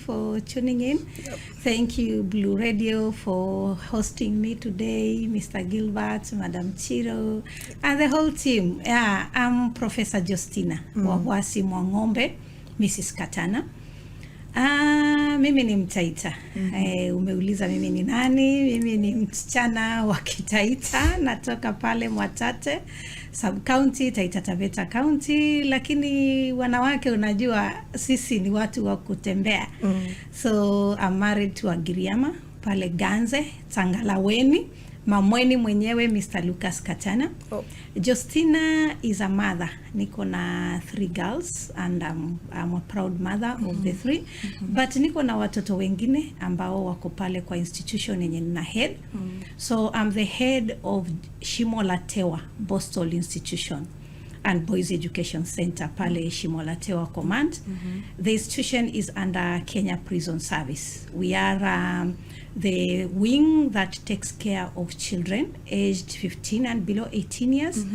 for tuning in. Yep. Thank you, Blue Radio, for hosting me today, Mr. Gilbert, Madam Chiro, and the whole team. Yeah, I'm Professor Jostinah Wawasi Mwang'ombe, Mrs. Katana. Mimi ni Mtaita. Umeuliza mimi ni nani? Mimi ni msichana wa Kitaita, natoka pale Mwatate sub-county, Taita Taveta County, lakini wanawake unajua sisi ni watu wa kutembea. So I'm married to a Giriama pale Ganze, Tangalaweni. Mamweni mwenyewe Mr. Lucas Katana. Jostinah is a mother. Niko na 3 girls and I'm a proud mother of the 3. But niko na watoto wengine ambao wako pale kwa institution yenye nina head. So I'm the head of Shimo la Tewa Bostol Institution and Boys Education Center pale Shimo la Tewa Command. The institution is under Kenya Prison Service. We are the wing that takes care of children aged 15 and below 18 years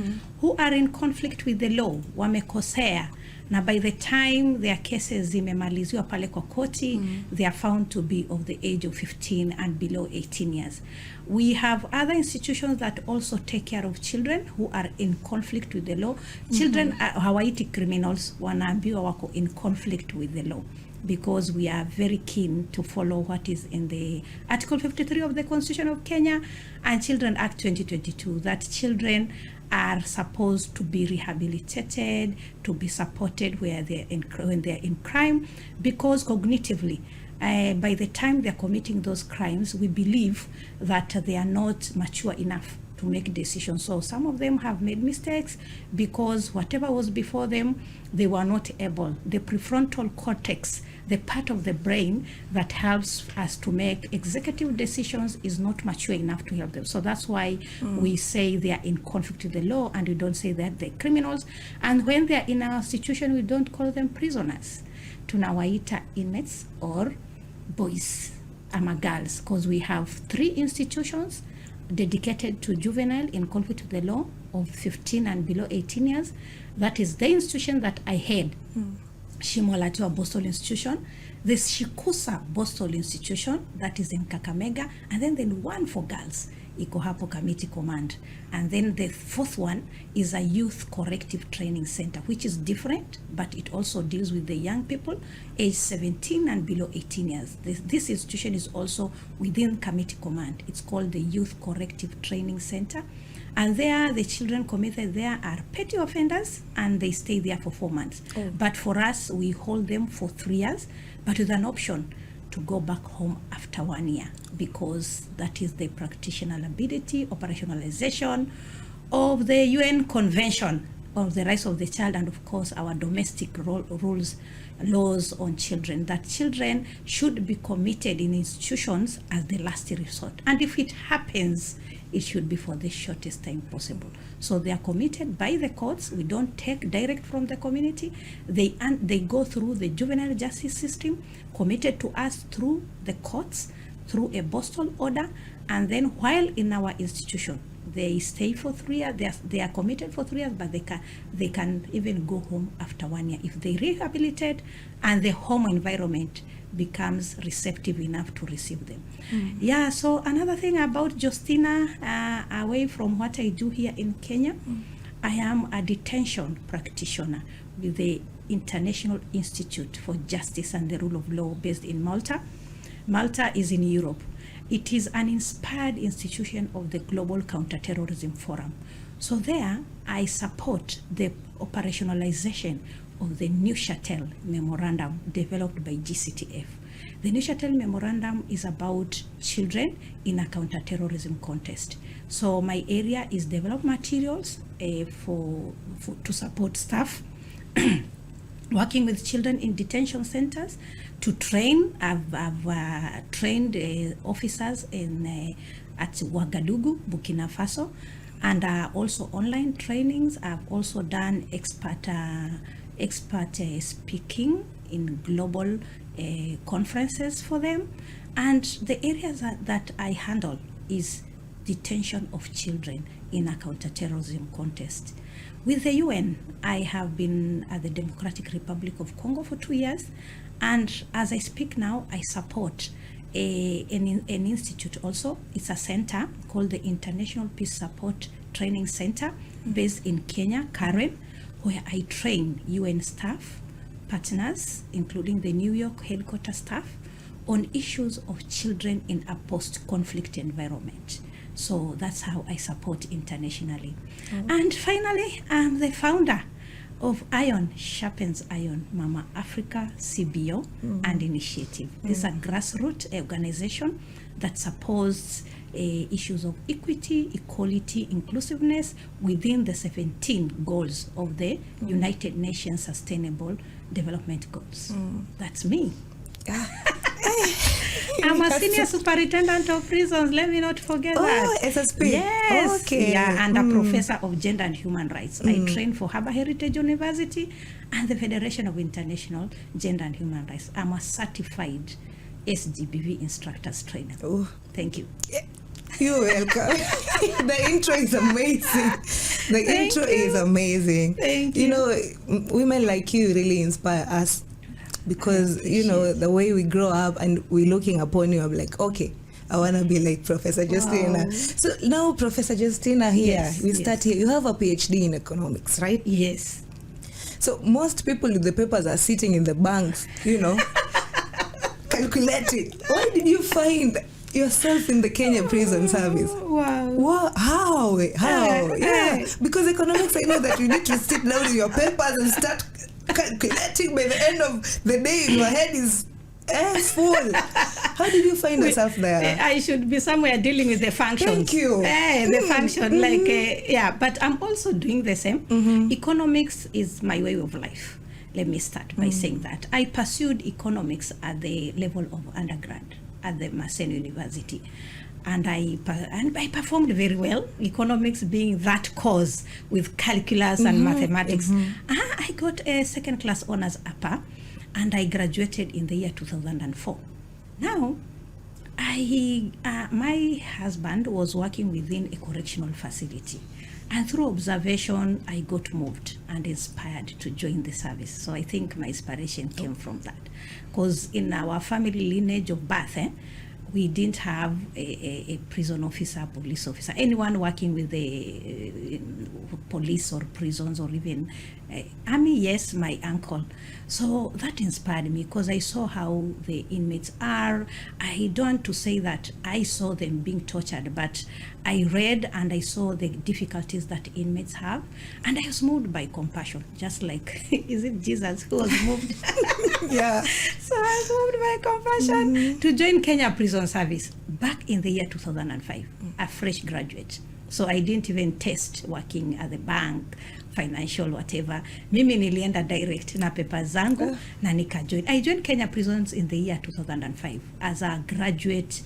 who are in conflict with the law, wamekosea, na by the time their cases zimemaliziwa pale kwa koti, they are found to be of the age of 15 and below 18 years. We have other institutions that also take care of children who are in conflict with the law. Children hawaiti criminals, wanaambiwa wako in conflict with the law, because we are very keen to follow what is in the Article 53 of the Constitution of Kenya and Children Act 2022, that children are supposed to be rehabilitated, to be supported when they're in crime, because cognitively, by the time they're committing those crimes, we believe that they are not mature enough to make decisions. So some of them have made mistakes because whatever was before them, they were not able. The prefrontal cortex, the part of the brain that helps us to make executive decisions, is not mature enough to help them. So that's why we say they are in conflict with the law, and we don't say that they're criminals. And when they're in our institution, we don't call them prisoners. Tunawaita inmates or boys ama girls, because we have 3 institutions dedicated to juvenile in conflict with the law of 15 and below 18 years. That is the institution that I head, Shimo la Tewa Bostol Institution, the Shikusa Bostol Institution that is in Kakamega, and then one for girls, iko hapo Committee Command. And then the 4th one is a youth corrective training center, which is different, but it also deals with the young people age 17 and below 18 years. This institution is also within Committee Command. It's called the Youth Corrective Training Center. And there, the children committed there are petty offenders, and they stay there for 4 months. But for us, we hold them for 3 years, but with an option to go back home after 1 year, because that is the practitioner ability, operationalization of the UN Convention of the Rights of the Child, and of course our domestic laws on children, that children should be committed in institutions as the last resort. And if it happens, it should be for the shortest time possible. So they are committed by the courts. We don't take direct from the community. They go through the juvenile justice system, committed to us through the courts, through a Bostol order, and then while in our institution, they stay for 3 years. They are committed for 3 years, but they can even go home after 1 year if they rehabilitate and the home environment becomes receptive enough to receive them. Yeah, so another thing about Jostinah, away from what I do here in Kenya, I am a detention practitioner with the International Institute for Justice and the Rule of Law based in Malta. Malta is in Europe. It is an inspired institution of the Global Counterterrorism Forum. So there, I support the operationalization of the Neuchâtel Memorandum developed by GCTF. The Neuchâtel Memorandum is about children in a counterterrorism contest. So my area is develop materials to support staff working with children in detention centers, to train. I've trained officers at Ouagadougou, Burkina Faso, and also online trainings. I've also done expert speaking in global conferences for them. And the areas that I handle is detention of children in a counterterrorism contest. With the UN, I have been at the Democratic Republic of Congo for 2 years, And as I speak now, I support an institute also. It's a center called the International Peace Support Training Center based in Kenya, Karen, where I train UN staff, partners, including the New York headquarters staff, on issues of children in a post-conflict environment. So that's how I support internationally. And finally, I'm the founder of Iron Sharpens Iron, Mama Africa CBO and Initiative. This is a grassroots organization that supports issues of equity, equality, inclusiveness within the 17 goals of the United Nations Sustainable Development Goals. That's me. I'm a senior superintendent of prisons. Let me not forget that. Oh, SSP. Yes. Okay. Yeah, and a professor of gender and human rights. I train for Harbour Heritage University and the Federation of International Gender and Human Rights. I'm a certified SGBV instructors trainer. Oh. Thank you. You're welcome. The intro is amazing. Thank you. Is amazing. Thank you. You know, women like you really inspire us. Because, you know, the way we grow up and we're looking upon you, I'm like, okay, I want to be like Professor Jostinah. So now, Professor Jostinah here, we start here. You have a PhD in economics, right? Yes. So most people with the papers are sitting in the banks, you know, calculating. Why did you find yourself in the Kenya prison service? Wow. How? Yeah. Because economics, I know that you need to sit down with your papers and start calculating. By the end of the day, your head is full. How did you find yourself there? I should be somewhere dealing with the functions. Thank you. The function, but I'm also doing the same. Economics is my way of life. Let me start by saying that. I pursued economics at the level of undergrad at the Masen University. And I performed very well, economics being that course with calculus and mathematics. I got a second class honors upper, and I graduated in the year 2004. Now, my husband was working within a correctional facility, and through observation, I got moved and inspired to join the service. So I think my inspiration came from that, because in our family lineage of birth, we didn't have a prison officer, police officer, anyone working with the police or prisons or even army. Yes, my uncle. So that inspired me, because I saw how the inmates are. I don't want to say that I saw them being tortured, but I read and I saw the difficulties that inmates have, and I was moved by compassion, just like, is it Jesus who was moved? Yeah. So I was moved by compassion to join Kenya Prison Service back in the year 2005, a fresh graduate. So I didn't even test working at the bank, financial, whatever. Mimi nilienda direct na paper zangu na nikajoin. I joined Kenya Prisons in the year 2005 as a graduate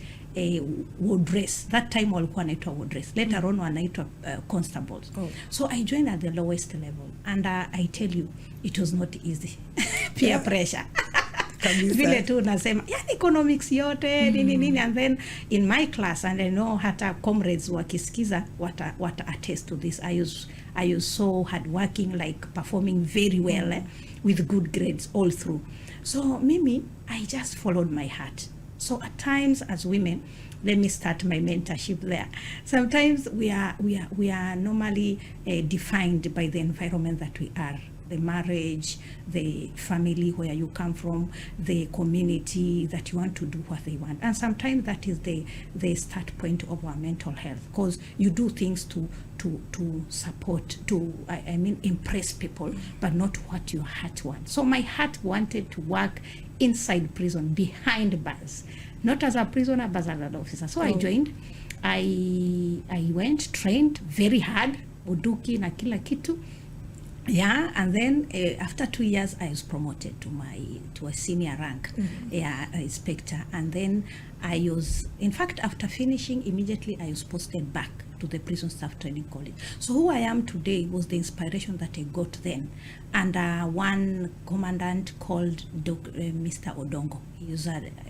wardress. That time walikuwa wanaitwa wardress. Later on wanaitwa constables. So I joined at the lowest level, and I tell you, it was not easy. Peer pressure. Vile tu nasema, yani economics yote, nini, and then in my class, and I know hata comrades wakisikiza, what attest to this, I was so hardworking, like performing very well with good grades all through. So Mimi, I just followed my heart. So at times as women, let me start my mentorship there. Sometimes we are normally defined by the environment that we are. The marriage, the family where you come from, the community that you want to do what they want. And sometimes that is the start point of our mental health, because you do things to support, impress people, but not what your heart wants. So my heart wanted to work inside prison, behind bars, not as a prisoner, but as an officer. So I joined. I went, trained very hard, buduki na kila kitu. Yeah, and then after 2 years, I was promoted to a senior rank, inspector. And then I was, in fact, after finishing, immediately I was posted back to the Prison Staff Training College. So who I am today was the inspiration that I got then. And one commandant called Mr. Odongo.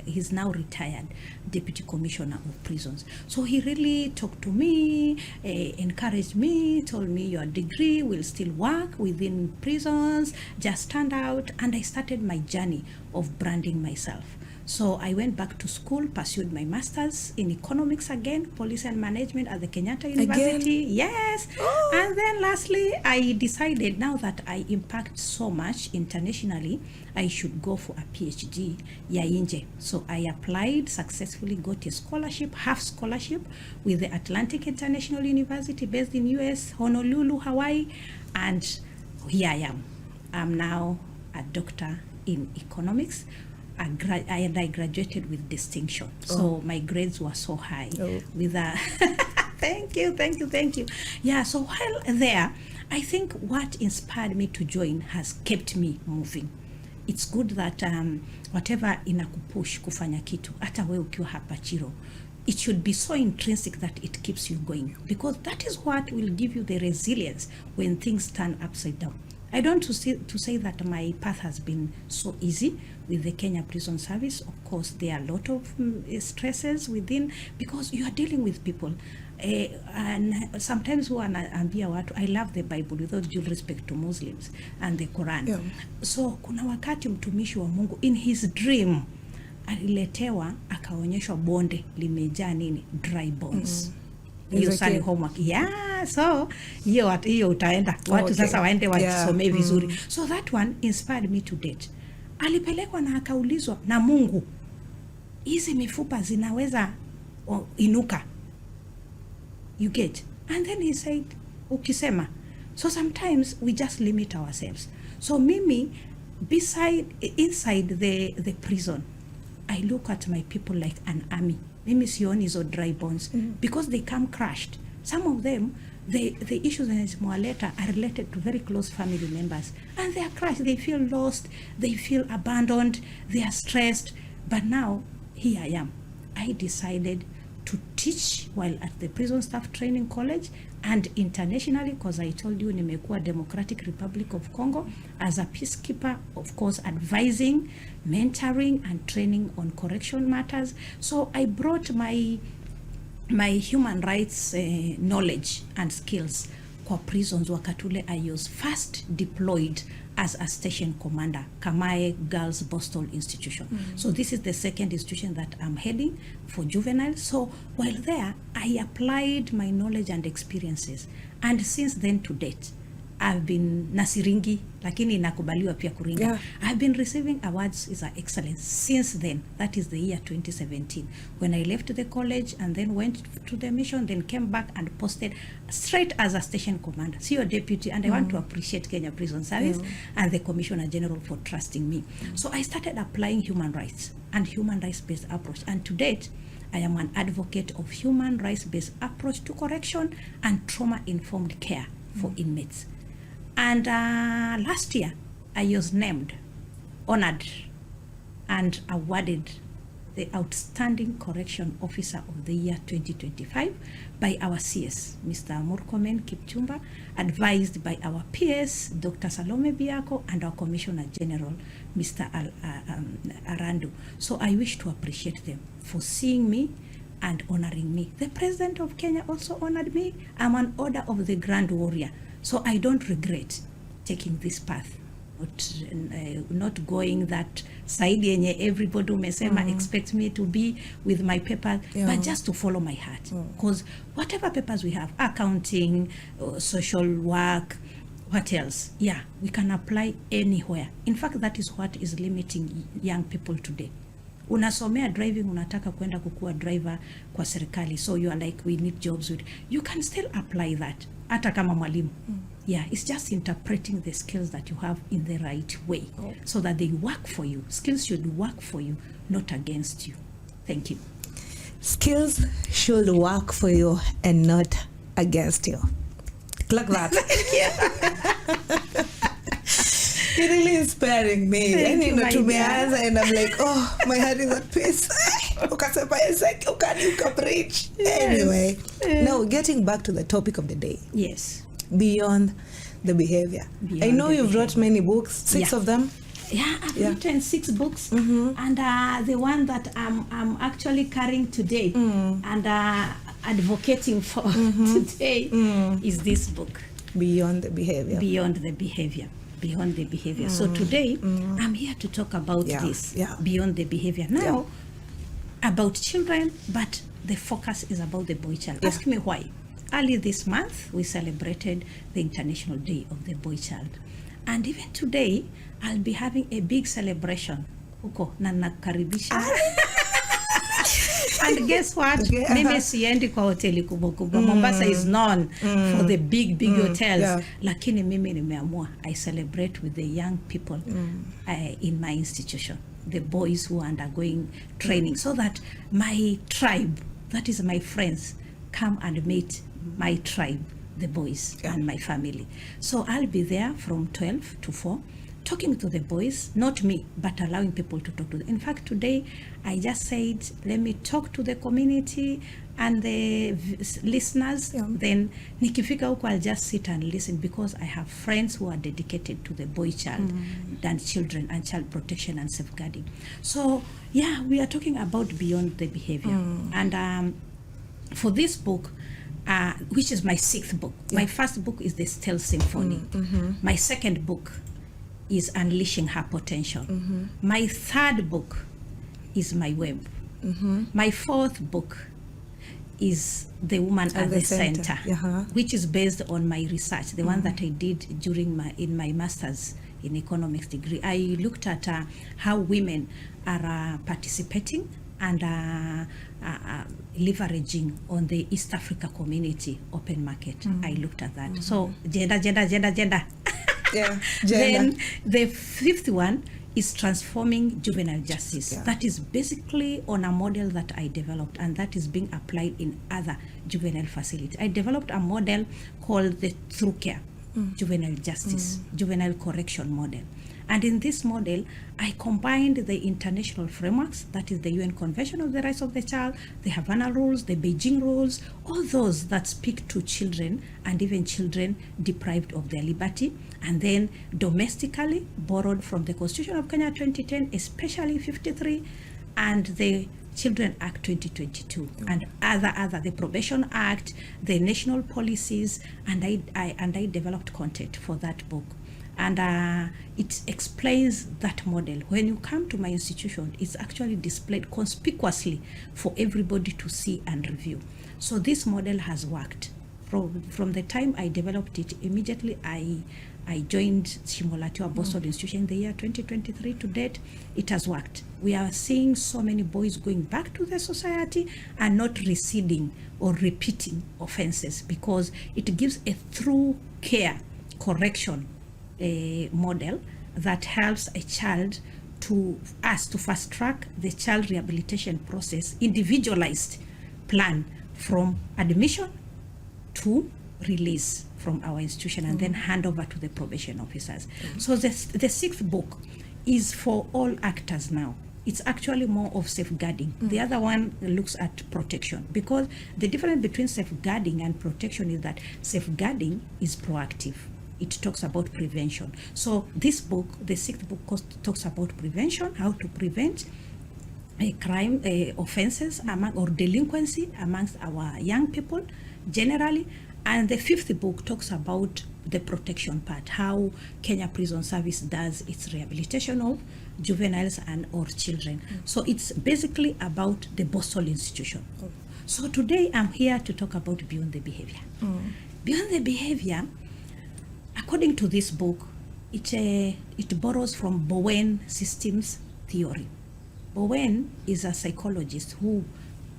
He's now retired Deputy Commissioner of Prisons. So he really talked to me, encouraged me, told me your degree will still work within prisons, just stand out. And I started my journey of branding myself. So I went back to school, pursued my master's in economics again, policy and management at the Kenyatta University. Again? Yes. Oh. And then lastly, I decided now that I impact so much internationally, I should go for a PhD ya nje. So I applied, successfully got a scholarship, half scholarship with the Atlantic International University based in US, Honolulu, Hawaii. And here I am. I'm now a doctor in economics. I graduated with distinction. So my grades were so high. With a thank you. Yeah, so while there, I think what inspired me to join has kept me moving. It's good that whatever inakupush kufanya kitu, hata wewe ukiwa hapa Chiro, it should be so intrinsic that it keeps you going, because that is what will give you the resilience when things turn upside down. I don't to say that my path has been so easy with the Kenya Prison Service. Of course, there are a lot of stresses within, because you are dealing with people. And sometimes wanaambia watu, I love the Bible without due respect to Muslims and the Quran. Yeah. So kuna wakati mtumishi wa Mungu in his dream aliletewa akaonyeshwa bonde limejaa nini? Dry bones. Hiyo sani homework. Yeah, so hiyo utaenda watu sasa waende wasome vizuri. So that one inspired me to date. Alipelekwa na akaulizwa na Mungu, hizi mifupa zinaweza inuka? You get? And then he said, ukisema. So sometimes we just limit ourselves. So mimi, inside the prison, I look at my people like an army. Mimi sioni hizo dry bones because they come crushed. Some of them, the issues in Mwaleta are related to very close family members, and they are crushed. They feel lost. They feel abandoned. They are stressed. But now, here I am. I decided to teach while at the Prison Staff Training College and internationally, because I told you nimekuwa Democratic Republic of Congo as a peacekeeper, of course, advising, mentoring and training on correction matters. So I brought my human rights knowledge and skills kwa prisons wakatule. I was first deployed as a station commander, Kamae Girls Boston Institution. So this is the second institution that I'm heading for juvenile. So while there, I applied my knowledge and experiences. And since then to date, I've been nasiringi, lakini nakubaliwa pia kuringa. Yeah. I've been receiving awards as excellence since then. That is the year 2017, when I left the college and then went to the mission, then came back and posted straight as a station commander, CEO deputy. And I want to appreciate Kenya Prison Service and the Commissioner General for trusting me. So I started applying human rights and human rights-based approach. And to date, I am an advocate of human rights-based approach to correction and trauma-informed care for inmates. And last year, I was named, honored, and awarded the Outstanding Correction Officer of the Year 2025 by our CS, Mr. Murkomen Kipchumba, advised by our PS, Dr. Salome Biako, and our Commissioner General, Mr. Arandu. So I wish to appreciate them for seeing me and honoring me. The President of Kenya also honored me. I'm an Order of the Grand Warrior. So I don't regret taking this path, not going that side yenye everybody umesema expects me to be with my papers, but just to follow my heart. Because whatever papers we have, accounting, social work, what else? Yeah, we can apply anywhere. In fact, that is what is limiting young people today. Unasomea driving, unataka kwenda kukua driver kwa serikali, so you are like, we need jobs. You can still apply that. Hata kama mwalimu. Yeah, it's just interpreting the skills that you have in the right way so that they work for you. Skills should work for you, not against you. Thank you. Skills should work for you and not against you. Like that. Thank you. You're really inspiring me. And you know, to me, and I'm like, oh, my heart is at peace. Ukasema, it's like, uka preach. Anyway, now getting back to the topic of the day. Yes. Beyond the behavior. I know you've wrote many books, 6 of them. Yeah, I've written 6 books, and the one that I'm actually carrying today and advocating for today is this book. Beyond the behavior. Beyond the behavior. Beyond the behavior. So today, I'm here to talk about this, beyond the behavior. Now, about children, but the focus is about the boy child. Ask me why. Early this month, we celebrated the International Day of the Boy Child. And even today, I'll be having a big celebration. Uko, na nakaribisha. And guess what? Mimi siendi kwa hoteli kubwa kubwa. Mombasa is known for the big hotels. Lakini mimi nimeamua, I celebrate with the young people in my institution. The boys who are undergoing training. So that my tribe, that is my friends, come and meet my tribe, the boys and my family. So I'll be there from 12 to 4, talking to the boys, not me, but allowing people to talk to them. In fact, today I just said, let me talk to the community and the listeners. Then nikifika huko, I'll just sit and listen, because I have friends who are dedicated to the boy child and children and child protection and safeguarding. So yeah, we are talking about beyond the behavior. And for this book, which is my 6th book. My first book is The Stealth Symphony. My second book is Unleashing Her Potential. My 3rd book is My Web. My 4th book is The Woman at the Center, which is based on my research, the one that I did during my master's in economics degree. I looked at how women are participating and leveraging on the East Africa community open market. I looked at that. So gender. Then the 5th one is Transforming Juvenile Justice. That is basically on a model that I developed, and that is being applied in other juvenile facilities. I developed a model called the Through Care Juvenile Justice, Juvenile Correction Model. And in this model, I combined the international frameworks, that is the UN Convention of the Rights of the Child, the Havana Rules, the Beijing Rules, all those that speak to children and even children deprived of their liberty, and then domestically borrowed from the Constitution of Kenya 2010, especially 53, and the Children Act 2022, and other the Probation Act, the national policies, and I developed content for that book. And it explains that model. When you come to my institution, it's actually displayed conspicuously for everybody to see and review. So this model has worked. From the time I developed it, immediately I joined Shimolatiwa Boston Institution in the year 2023 to date. It has worked. We are seeing so many boys going back to the society and not receding or repeating offenses, because it gives a through care correction model that helps a child to fast track the child rehabilitation process, individualized plan from admission to release from our institution, and then hand over to the probation officers. So the 6th book is for all actors now. It's actually more of safeguarding. The other one looks at protection, because the difference between safeguarding and protection is that safeguarding is proactive. It talks about prevention. So this book, the 6th book, talks about prevention, how to prevent crime offenses or delinquency amongst our young people generally. And the 5th book talks about the protection part, how Kenya Prison Service does its rehabilitation of juveniles and or children. So it's basically about the Boston institution. So today I'm here to talk about beyond the behavior. Beyond the behavior, according to this book, it borrows from Bowen systems theory. Bowen is a psychologist who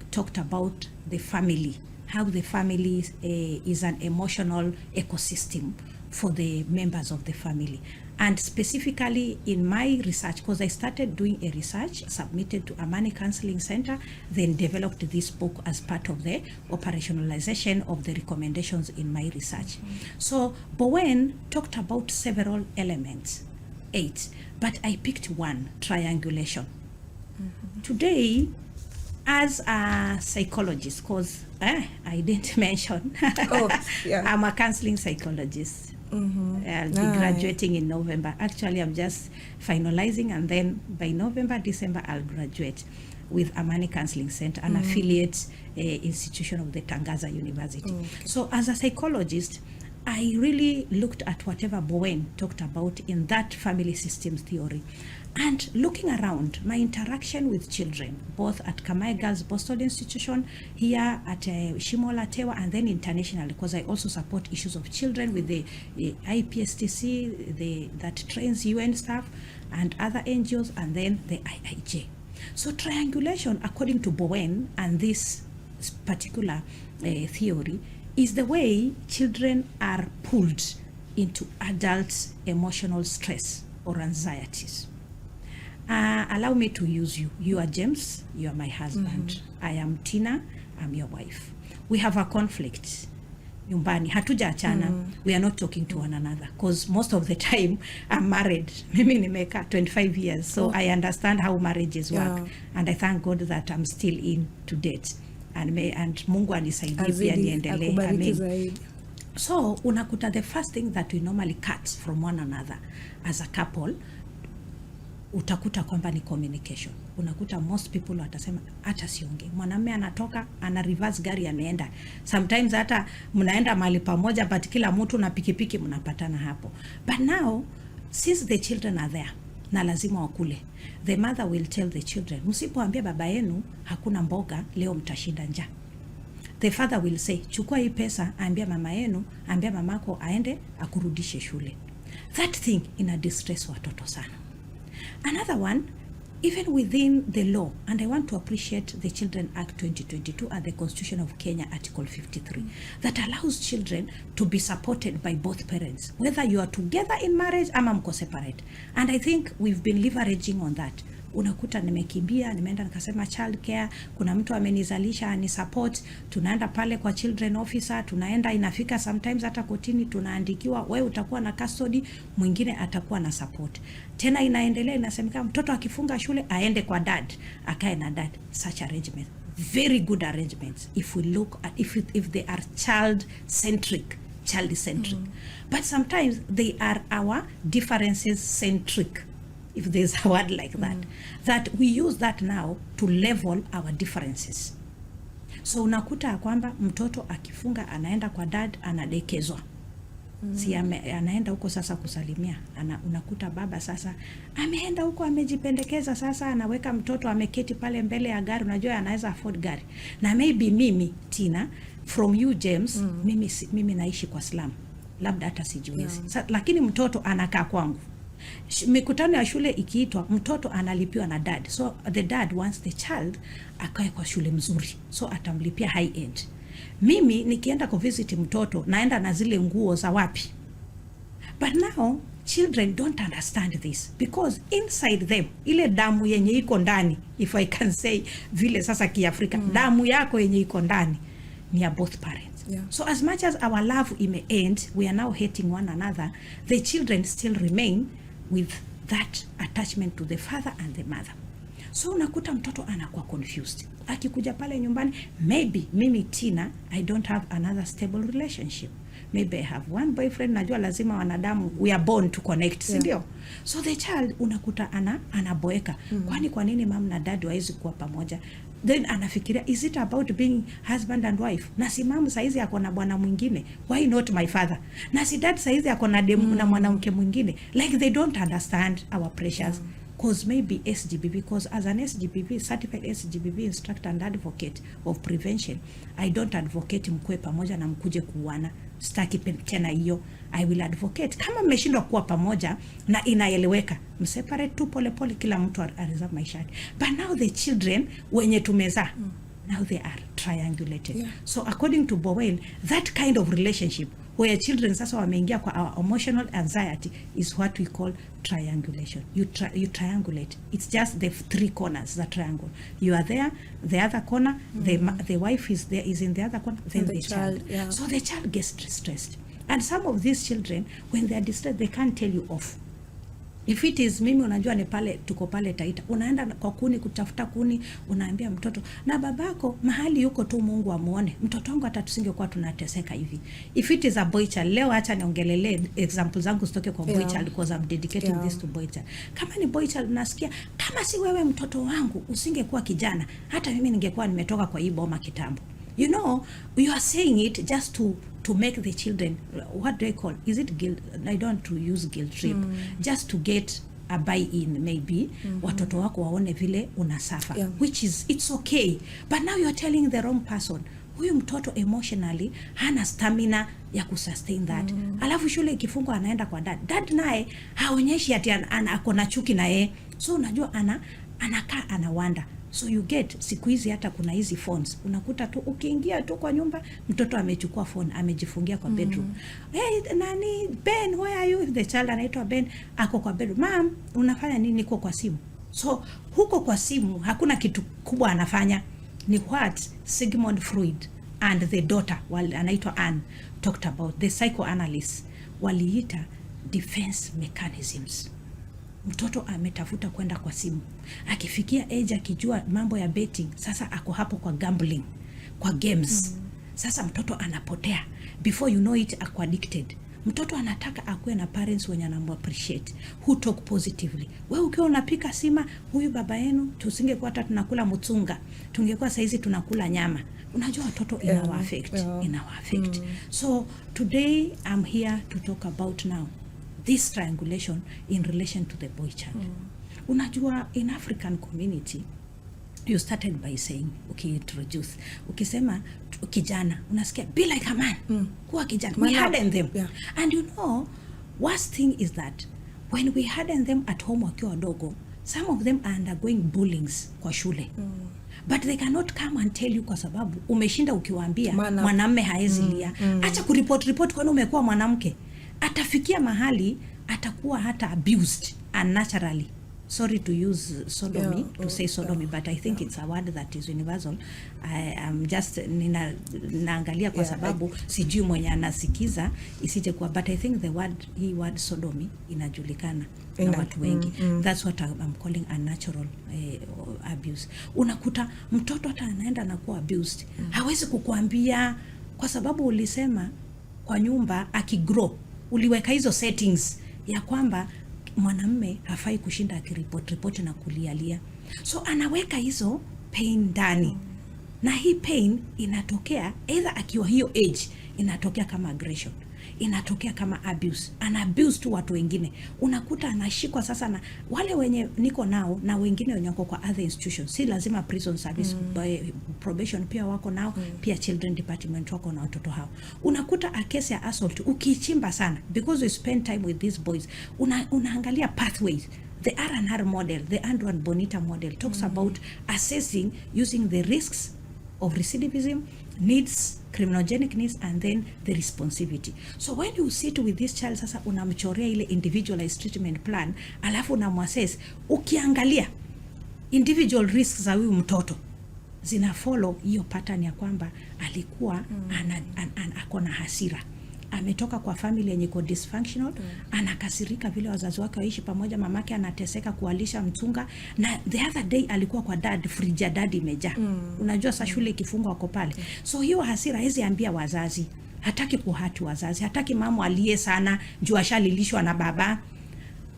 talked about the family, how the family is an emotional ecosystem for the members of the family. And specifically in my research, because I started doing a research, submitted to Amani Counseling Center, then developed this book as part of the operationalization of the recommendations in my research. So Bowen talked about several elements, 8, but I picked one, triangulation. Today, as a psychologist, because I didn't mention, I'm a counseling psychologist. I'll be graduating in November. Actually, I'm just finalizing, and then by November, December, I'll graduate with Amani Counseling Center, an affiliate institution of the Tangaza University. So as a psychologist, I really looked at whatever Bowen talked about in that family systems theory. And looking around, my interaction with children, both at Kamai Girls Boston Institution, here at Shimola Tewa, and then internationally, because I also support issues of children with the IPSTC, that trains UN staff, and other NGOs, and then the IIJ. So triangulation, according to Bowen and this particular theory, is the way children are pulled into adult emotional stress or anxieties. Allow me to use you. You are James, you are my husband. I am Tina, I'm your wife. We have a conflict. Nyumbani, hatujaachana. We are not talking to one another, because most of the time I'm married. Mimi nimeka 25 years, so I understand how marriages work. And I thank God that I'm still in to date. And Mungu anisaidie pia niendelee. Amen. So unakuta the first thing that we normally cut from one another as a couple, utakuta kwamba ni communication. Unakuta most people watasema hata siongee. Mwanamume anatoka ana reverse gari ameenda. Sometimes hata mnaenda mahali pamoja, but kila mtu na pikipiki mnapatana hapo. But now since the children are there, na lazima wakule, the mother will tell the children, msipoambia baba yenu hakuna mboga leo mtashinda njaa. The father will say, chukua hii pesa, ambia mama yenu, ambia mamako aende akurudishe shule. That thing ina distress watoto sana. Another one, even within the law, and I want to appreciate the Children Act 2022 and the Constitution of Kenya, Article 53, that allows children to be supported by both parents, whether you are together in marriage ama mko separate. And I think we've been leveraging on that. Unakuta nimekimbia, nimeenda nikasema child care, kuna mtu amenizalisha ani support, tunaenda pale kwa children officer, tunaenda inafika sometimes hata kotini, tunaandikiwa wewe utakuwa na custody, mwingine atakuwa na support. Tena inaendelea, inasemeka mtoto akifunga shule aende kwa dad, akae na dad. Such arrangement, very good arrangements if we look at if they are child centric. But sometimes they are our differences centric, if there's a word like that, that we use that now to level our differences. So unakuta kwamba mtoto akifunga anaenda kwa dad, anadekezwa. Si anaenda huko sasa kusalimia. Unakuta baba sasa ameenda huko amejipendekeza, sasa anaweka mtoto ameketi pale mbele ya gari. Unajua anaweza afford gari. Na maybe mimi Tina, from you James, mimi naishi kwa slum, labda hata sijiwezi. Lakini mtoto anakaa kwangu. Mikutano ya shule ikiitwa, mtoto analipiwa na dad. So the dad wants the child akae kwa shule mzuri, so atamlipia high end. Mimi nikienda kuvisit mtoto naenda na zile nguo za wapi. But now children don't understand this, because inside them, ile damu yenye iko ndani, if I can say vile sasa kiafrika, damu yako yenye iko ndani ni ya both parents. So as much as our love ime end, we are now hating one another, the children still remain with that attachment to the father and the mother. So unakuta mtoto anakuwa confused. Akikuja pale nyumbani, maybe mimi Tina, I don't have another stable relationship. Maybe I have one boyfriend. Najua lazima wanadamu, we are born to connect, si ndio? So the child unakuta anaboeka. Kwani kwa nini mama na dad hawezi kuwa pamoja? Then anafikiria, is it about being husband and wife? Na si mama saizi yako na bwana mwingine, why not my father? Na si dad saizi yako na na mwanamke mwingine. Like they don't understand our pressures. Because maybe SGBB, because as an SGBB, certified SGBB instructor and advocate of prevention, I don't advocate mkue pamoja na mkuje kuwana. Staki tena hiyo. I will advocate kama mmeshindwa kuwa pamoja na inaeleweka, mseparate tu pole pole, kila mtu areserve maisha yake. But now the children wenye tumeza, now they are triangulated. So according to Bowen, that kind of relationship where children sasa wameingia kwa our emotional anxiety is what we call triangulation. You triangulate. It's just the three corners, the triangle. You are there, the other corner, the wife is there, is in the other corner, then the child. So the child gets stressed. And some of these children, when they are distressed, they can't tell you off. If it is mimi, unajua ni pale tuko pale Taita, unaenda kwa kuni kutafuta kuni, unaambia mtoto na babako mahali yuko tu Mungu amuone. Mtoto wangu hata tusingekuwa tunateseka hivi. If it is a boy child, leo acha niongelele example zangu stoke kwa boy child because I'm dedicating this to boy child. Kama ni boy child, nasikia kama si wewe mtoto wangu usingekuwa kijana, hata mimi ningekuwa nimetoka kwa hii boma kitambo. You know, you are saying it just to make the children, what do I call, is it guilt? I don't want to use guilt trip, just to get a buy-in maybe. Watoto wako waone vile unasafa, which is, it's okay, but now you're telling the wrong person. Huyu mtoto emotionally hana stamina ya kusustain that. Alafu shule ikifungwa anaenda kwa dad naye haonyeshi ati akona chuki na yeye, so unajua anakaa anawanda. So you get, siku hizi hata kuna hizi phones, unakuta tu ukiingia tu kwa nyumba mtoto amechukua phone amejifungia kwa bedroom. Hey, nani Ben, where are you? If the child anaitwa Ben ako kwa bedroom, mom unafanya nini? Niko kwa simu. So huko kwa simu hakuna kitu kubwa anafanya. Ni what Sigmund Freud and the daughter anaitwa Anne talked about, the psychoanalysts waliita defense mechanisms. Mtoto ametafuta kwenda kwa simu, akifikia age akijua mambo ya betting, sasa ako hapo kwa gambling, kwa games. Sasa mtoto anapotea, before you know it ako addicted. Mtoto anataka akuwe na parents wenye anamu appreciate, who talk positively. Wewe ukiwa unapika sima, huyu baba yenu tusingekuwa hata tunakula mutsunga, tungekuwa saizi tunakula nyama. Unajua watoto inawa affect. So today I'm here to talk about now this triangulation in relation to the boy child. Unajua in African community, you started by saying, introduce, ukisema kijana, unasikia be like a man, kuwa kijana. We harden them. And you know, worst thing is that when we harden them at home wakiwa wadogo, some of them are undergoing bullings kwa shule. But they cannot come and tell you kwa sababu umeshinda ukiwaambia mwanamume haezi lia. Acha kuripoti kwani umekuwa mwanamke. Atafikia mahali atakuwa hata abused unnaturally. Sorry to use sodomy, to say sodomy, but I think it's a word that is universal. I am just naangalia kwa sababu sijui mwenye anasikiza isije kwa, but I think the word sodomy inajulikana na watu wengi. That's what I'm calling unnatural abuse. Unakuta mtoto hata anaenda na kuwa abused. Hawezi kukuambia kwa sababu ulisema kwa nyumba akigrow uliweka hizo settings ya kwamba mwanamume hafai kushinda akiripoti na kulialia. So anaweka hizo pain ndani. Na hii pain inatokea either akiwa hiyo age, inatokea kama aggression, inatokea kama abuse, abuse tu watu wengine. Unakuta anashikwa sasa na wale wenye niko nao na wengine wenye wako kwa other institutions. Si lazima prison service, by probation pia wako nao, pia children department wako na watoto hao. Unakuta a case ya assault ukichimba sana, because we spend time with these boys, unaangalia pathways. The R&R model, the Andrew Bonita model talks about assessing using the risks of recidivism, needs, criminogenic needs, and then the responsivity. So when you sit with this child, sasa unamchorea ile individualized treatment plan, alafu unamuassess, ukiangalia individual risks za huyu mtoto zina follow hiyo pattern ya kwamba alikuwa akona hasira, ametoka kwa family yenye iko dysfunctional, anakasirika vile wazazi wake waishi pamoja, mamake anateseka kualisha mtunga, na the other day alikuwa kwa dad, fridge ya dad imejaa. Unajua sa shule ikifungwa wako pale. So hiyo hasira hizi ambia wazazi, hataki kuhati wazazi, hataki mama alie sana juu ashalilishwa na baba.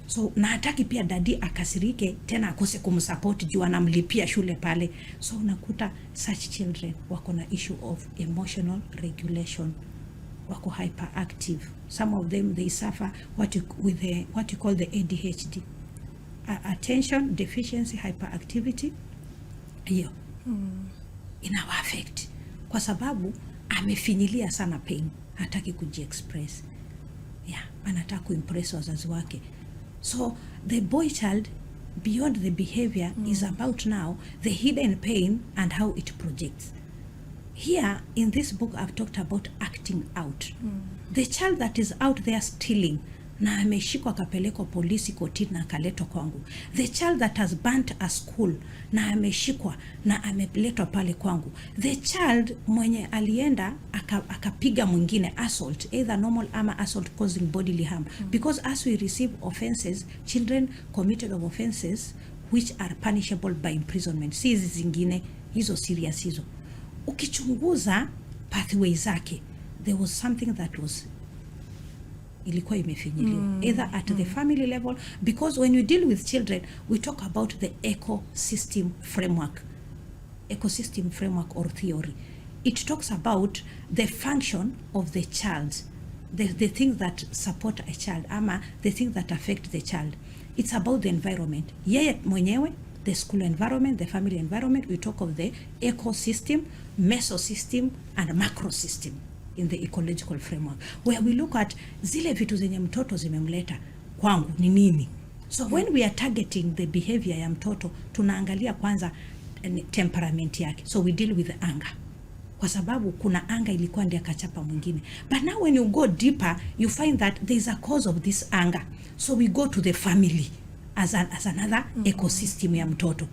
So na hataki pia dadi akasirike tena akose kumsupport juu anamlipia shule pale. So unakuta such children wako na issue of emotional regulation, wako hyperactive. Some of them they suffer what you call the ADHD, attention deficiency hyperactivity. Hiyo inawa affect kwa sababu amefinyilia sana pain, hataki kujiexpress, anataka kuimpress wazazi wake. So the boy child, beyond the behavior, is about now the hidden pain and how it projects. Here in this book I've talked about acting out. The child that is out there stealing, na ameshikwa akapelekwa polisi kotini na akaletwa kwangu. The child that has burnt a school na ameshikwa na ameletwa pale kwangu. The child mwenye alienda akapiga mwingine, assault, either normal ama assault causing bodily harm. Because as we receive offenses, children committed of offenses which are punishable by imprisonment. Si hizi zingine, hizo serious hizo. Ukichunguza pathway zake, there was something that was ilikuwa imefinyiliwa either at the family level, because when you deal with children we talk about the ecosystem framework or theory. It talks about the function of the child, the things that support a child ama the things that affect the child. It's about the environment, yeye mwenyewe, the school environment, the family environment. We talk of the ecosystem, mesosystem and macrosystem in the ecological framework, where we look at zile vitu zenye mtoto zimemleta kwangu ni nini. So when we are targeting the behavior ya mtoto, tunaangalia kwanza temperament yake. So we deal with the anger, kwa sababu kuna anger ilikuwa ndio akachapa mwingine. But now when you go deeper, you find that there is a cause of this anger. So we go to the family as another ecosystem ya mtoto.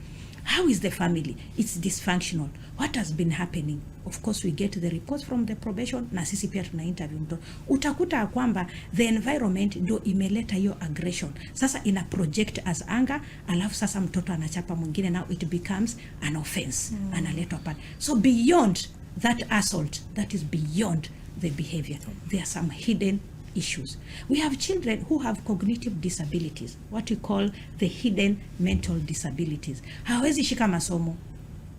How is the family? It's dysfunctional. What has been happening? Of course we get the reports from the probation na sisi pia tuna interview mtoto. Utakuta kwamba the environment ndio imeleta hiyo aggression. Sasa ina project as anger, alafu sasa mtoto anachapa mwingine, now it becomes an offense. Analetwa pale. So beyond that assault, that is beyond the behavior. There are some hidden issues. We have children who have cognitive disabilities, what we call the hidden mental disabilities. Hawezi shika masomo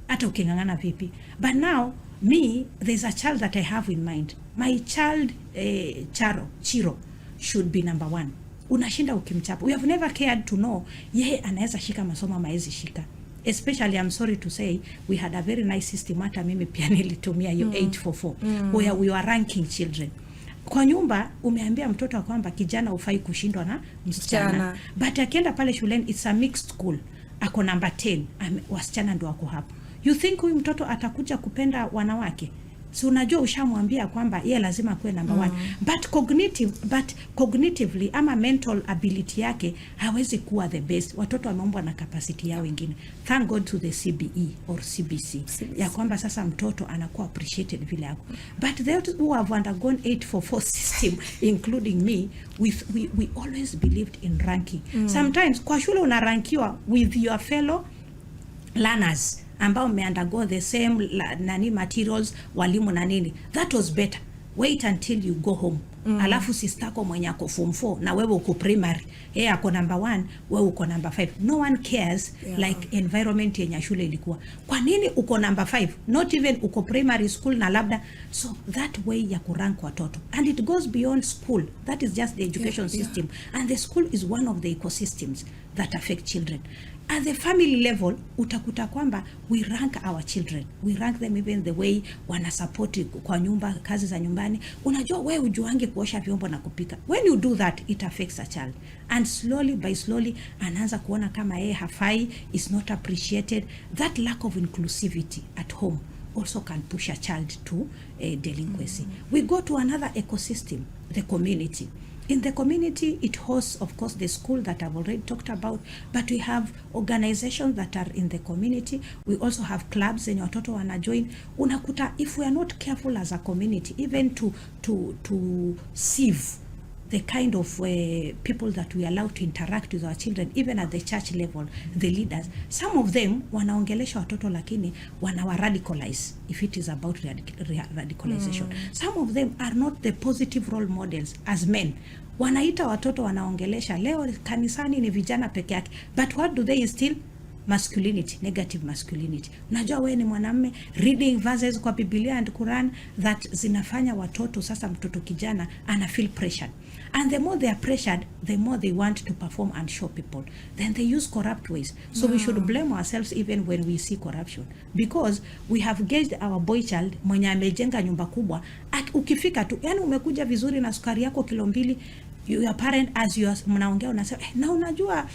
hata ukingangana vipi. But now there's a child that I have in mind. My child Chiro should be number 1. Unashinda ukimchapa. We have never cared to know yeye anaweza shika masomo ama hawezi shika. Especially, I'm sorry to say, we had a very nice system, hata mimi pia nilitumia hiyo 844 where we were ranking children. Kwa nyumba umeambia mtoto kwamba kijana ufai kushindwa na msichana. But akienda pale shuleni, it's a mixed school. Ako number 10, wasichana ndio wako hapo. You think huyu mtoto atakuja kupenda wanawake? So unajua ushamwambia kwamba yeye lazima kuwe number 1. But cognitively ama mental ability yake hawezi kuwa the best. Watoto wameumbwa na capacity yao wengine. Thank God to the CBE or CBC. Ya kwamba sasa mtoto anakuwa appreciated vile yako. But those who have undergone 844 system including me, we always believed in ranking. Sometimes kwa shule unarankiwa with your fellow learners ambao undergo the same materials, walimu na nini. That was better. Wait until you go home. Alafu sistako mwenye ako form 4 na wewe uko primary, yeye ako number 1, wewe uko number 5. No one cares like environment yenye shule ilikuwa. Kwa nini uko number 5? Not even uko primary school na labda. So that way ya kurank watoto. And it goes beyond school. That is just the education system. And the school is one of the ecosystems that affect children. At the family level, utakuta kwamba we rank our children. We rank them even the way wana support kwa nyumba, kazi za nyumbani. Unajua wewe ujuange kuosha vyombo na kupika. When you do that, it affects a child. And slowly by slowly, anaanza kuona kama yeye hafai, is not appreciated. That lack of inclusivity at home also can push a child to delinquency. We go to another ecosystem, the community. In the community, it hosts, of course, the school that I've already talked about, but we have organizations that are in the community. We also have clubs and watoto wana join. Unakuta, if we are not careful as a community, even to sieve the kind of people that we allow to interact with our children, even at the church level, the leaders, some of them wanaongelesha watoto lakini wanawa radicalize if it is about radicalization. Some of them are not the positive role models as men. Wanaita watoto wanaongelesha leo kanisani ni vijana peke yake, but what do they instill? Masculinity, negative masculinity. Unajua wewe ni mwanamume, reading verses kwa Biblia and Quran that zinafanya watoto, sasa mtoto kijana ana feel pressured. And the more they are pressured, the more they want to perform and show people. Then they use corrupt ways. So we should blame ourselves even when we see corruption. Because we have gauged our boy child, mwenye amejenga nyumba kubwa, ukifika tu, yani umekuja vizuri na sukari yako kilo 2, your parent as you mnaongea unasema na unajua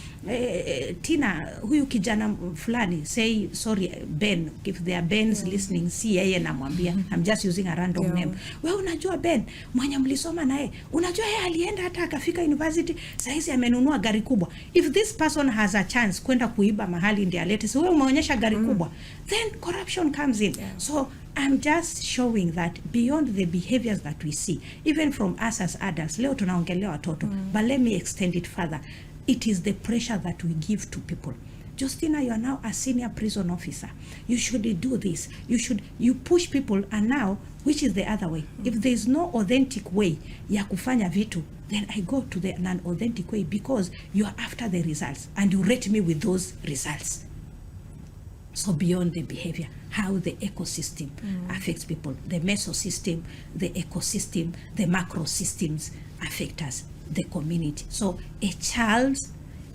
Tina huyu kijana fulani, say sorry Ben, if there are Bens listening, si yeye namwambia, I'm just using a random name. Wewe unajua Ben mwenye mlisoma naye, unajua yeye alienda hata akafika university, saizi amenunua gari kubwa. If this person has a chance kwenda kuiba mahali ndio alete, so wewe umeonyesha gari kubwa, then corruption comes in. So I'm just showing that beyond the behaviors that we see, even from us as adults, leo tunaongelea watoto, but let me extend it further. It is the pressure that we give to people. Jostinah, you are now a senior prison officer. You should do this. You push people, and now, which is the other way? If there is no authentic way ya kufanya vitu, then I go to the non-authentic way because you are after the results and you rate me with those results. So beyond the behavior, how the ecosystem affects people, the mesosystem, the ecosystem, the macro systems affect us, the community. So a child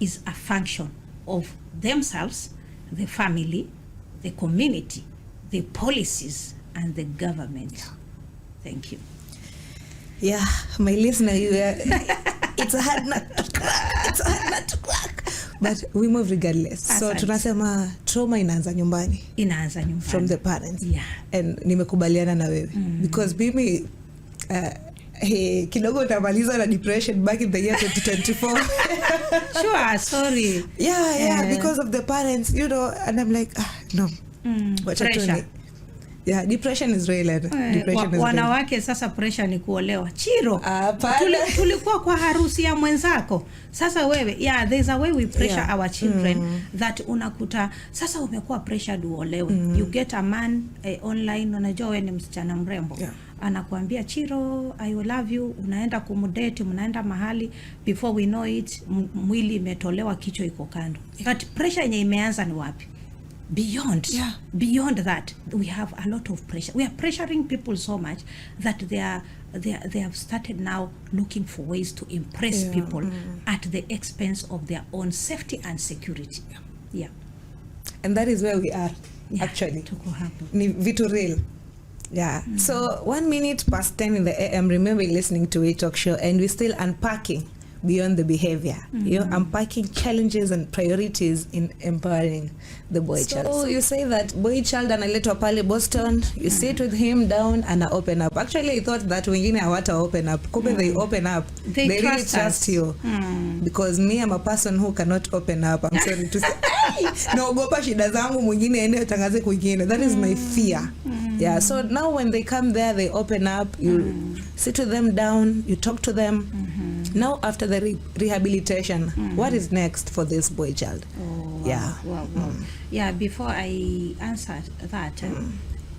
is a function of themselves, the family, the community, the policies, and the government. Yeah. Thank you. Yeah, my listener, it's a hard nut to crack. It's a hard nut to crack. But we move regardless. So tunasema trauma inaanza nyumbani. Inaanza nyumbani. From the parents. Yeah. And nimekubaliana na wewe. Because mimi kidogo utamaliza na depression back in the year 2024. Sure, sorry. Yeah, because of the parents, you know, and I'm like, no. Pressure. Yeah, depression is real. Wanawake sasa pressure ni kuolewa. Chiro, tulikuwa kwa harusi ya mwenzako. Sasa wewe, there's a way we pressure our children that unakuta, sasa umekuwa pressured uolewe. You get a man online, unajua wewe ni msichana mrembo. Anakuambia Chiro, I will love you, unaenda kumdate, mnaenda mahali, before we know it, mwili imetolewa, kichwa iko kando. But pressure yenye imeanza ni wapi? Beyond that, we have a lot of pressure. We are pressuring people so much that they have started now looking for ways to impress people at the expense of their own safety and security. Yeah. And that is where we are, actually. Ni vitu real. Yeah. So 1 minute past 10 in the AM, remember listening to a talk show, and we're still unpacking beyond the behavior. You're unpacking challenges and priorities in empowering the boy child. So you say that boy child analetwa pale Boston, you sit with him down and open up. Actually, I thought that wengine hawata open up. Kumbe they open up. They really trust you. Because me, I'm a person who cannot open up. I'm sorry to say. Naogopa shida zangu mwingine ende tangaze kwingine. That is my fear. Yeah, so now when they come there, they open up, you sit with them down, you talk to them. Now after the rehabilitation, what is next for this boy child? Yeah, before I answer that,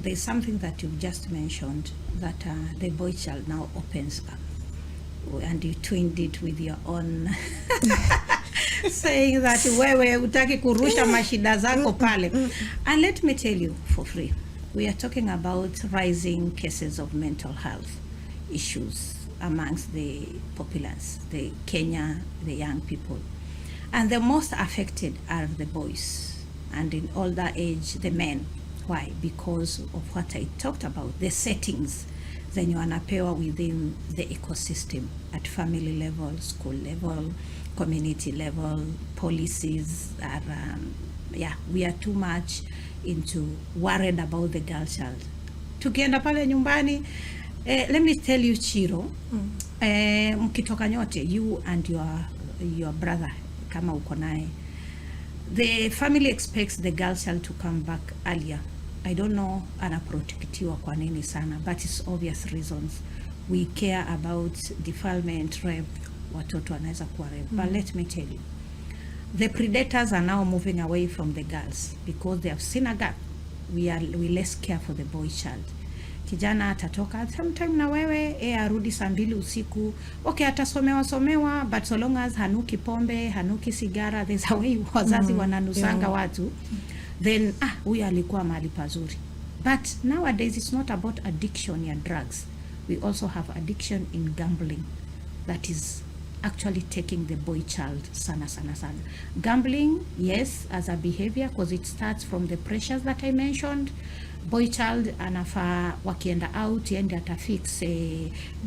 there's something that you've just mentioned, that the boy child now opens up, and you twinned it with your own saying that wewe utaki kurusha mashida zako pale. And let me tell you for free, we are talking about rising cases of mental health issues amongst the populace, the Kenya, the young people. And the most affected are the boys, and in older age, the men. Why? Because of what I talked about, the settings zenye wanapewa within the ecosystem at family level, school level, community level, policies are, we are too much into worried about the girl child. Tukienda pale nyumbani, let me tell you Chiro, mkitoka nyote, you and your brother, kama uko naye, the family expects the girl child to come back earlier. I don't know anaprotektiwa kwa nini sana, but it's obvious reasons. We care about defilement, rape, watoto wanaweza kuwa rape. But let me tell you, the predators are now moving away from the girls because they have seen a gap. We less care for the boy child. Kijana atatoka sometime na wewe, arudi saa 2 usiku. Okay, atasomewa, but so long as hanuki pombe, hanuki sigara, there's a way wazazi wananusanga watu, then huyu alikuwa mahali pazuri. But nowadays it's not about addiction ya drugs. We also have addiction in gambling that is actually taking the boy child sana. Gambling, yes, as a behavior, because it starts from the pressures that I mentioned, boy child anafaa wakienda out yende atafix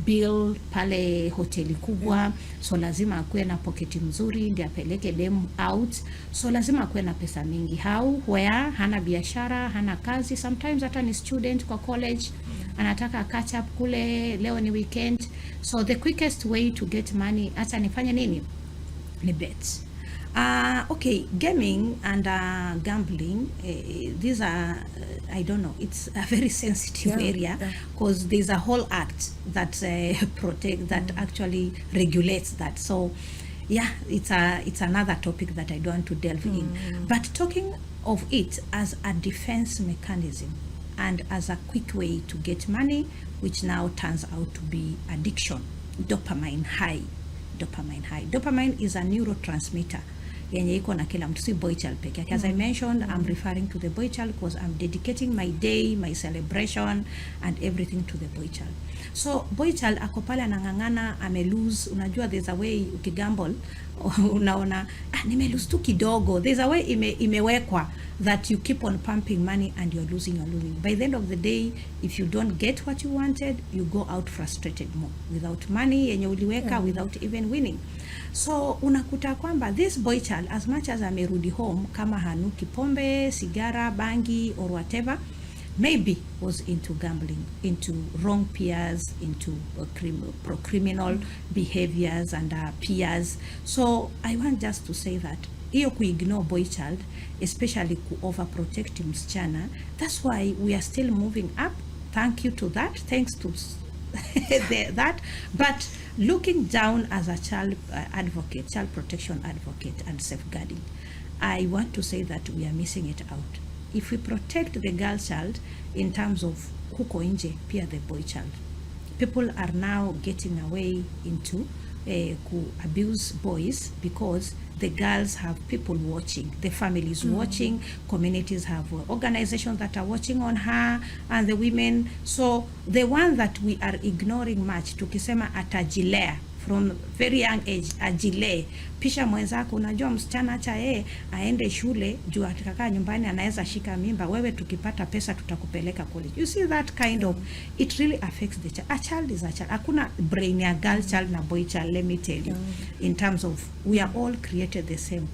bill pale hoteli kubwa, so lazima akuwe na pocket mzuri ndi apeleke dem out, so lazima akuwe na pesa mingi. How, where, hana biashara, hana kazi, sometimes hata ni student kwa college, anataka catch up kule, leo ni weekend, so the quickest way to get money hata nifanye nini? Ni bets. Okay, gaming and gambling, these are, I don't know, it's a very sensitive area because there's a whole act that that actually regulates that. So, yeah, it's another topic that I don't want to delve in. But talking of it as a defense mechanism and as a quick way to get money, which now turns out to be addiction, dopamine high. Dopamine is a neurotransmitter yenye iko na kila mtu, si boy child peke yake. As I mentioned, I'm referring to the boy child because I'm dedicating my day, my celebration and everything to the boy child. So boy child ako pale anang'ang'ana, ame lose. Unajua there's a way ukigamble unaona nime lose tu kidogo. There's a way imewekwa that you keep on pumping money and you're losing. By the end of the day, if you don't get what you wanted, you go out frustrated more without money yenye uliweka, without even winning. So unakuta kwamba this boy child, as much as amerudi home kama hanuki pombe, sigara, bangi or whatever, maybe was into gambling, into wrong peers, into criminal behaviors and peers. So I want just to say that hiyo kuignore boy child, especially overprotect msichana, that's why we are still moving up. Thank you to that, thanks to that. But looking down as a child advocate, child protection advocate and safeguarding, I want to say that we are missing it out. If we protect the girl child in terms of huko nje, pia the boy child, people are now getting away into abuse boys because the girls have people watching, the families watching, communities have organizations that are watching on her and the women. So the one that we are ignoring much, tukisema atajilea from very young age, ajilee. Pisha mwenzako, unajua msichana acha aende shule juu atakakaa nyumbani anaweza shika mimba, wewe tukipata pesa tutakupeleka college. You see that kind of, it really affects the child. A child is a child. Hakuna brain ya girl child na boy child, let me tell you. In terms of, we are all created the same.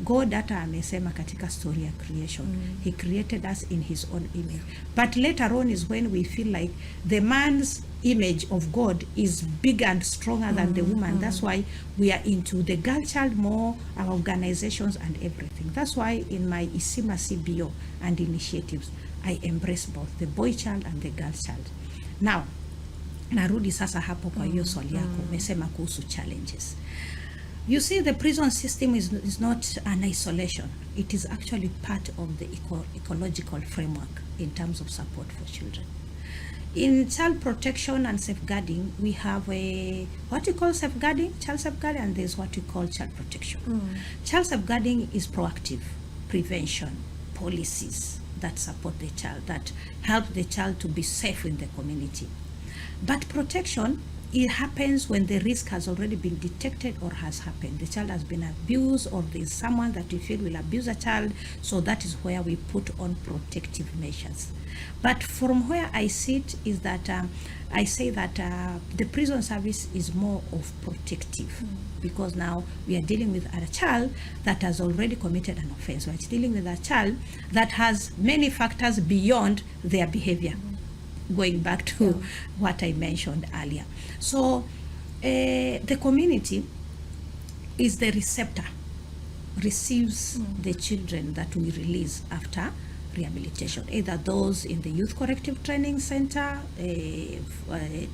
God hata amesema katika story ya creation, he created us in his own image. But later on is when we feel like the man's image of God is bigger and stronger than the woman. That's why we are into the girl child more, our organizations and everything. That's why in my Isima CBO and initiatives, I embrace both the boy child and the girl child. Now, narudi sasa hapo kwa hiyo swali yako, umesema kuhusu challenges. You see, the prison system is not an isolation. It is actually part of the ecological framework in terms of support for children. In child protection and safeguarding, we have what we call safeguarding, child safeguarding, and there's what we call child protection. Child safeguarding is proactive prevention policies that support the child, that help the child to be safe in the community. But protection, it happens when the risk has already been detected or has happened. The child has been abused, or there's someone that we feel will abuse a child, so that is where we put on protective measures. But from where I sit is that I say that the prison service is more of protective, because now we are dealing with a child that has already committed an offense. We are dealing with a child that has many factors beyond their behavior. Going back to what I mentioned earlier. So the community is the receptor, receives the children that we release after rehabilitation, either those in the Youth Corrective Training Center,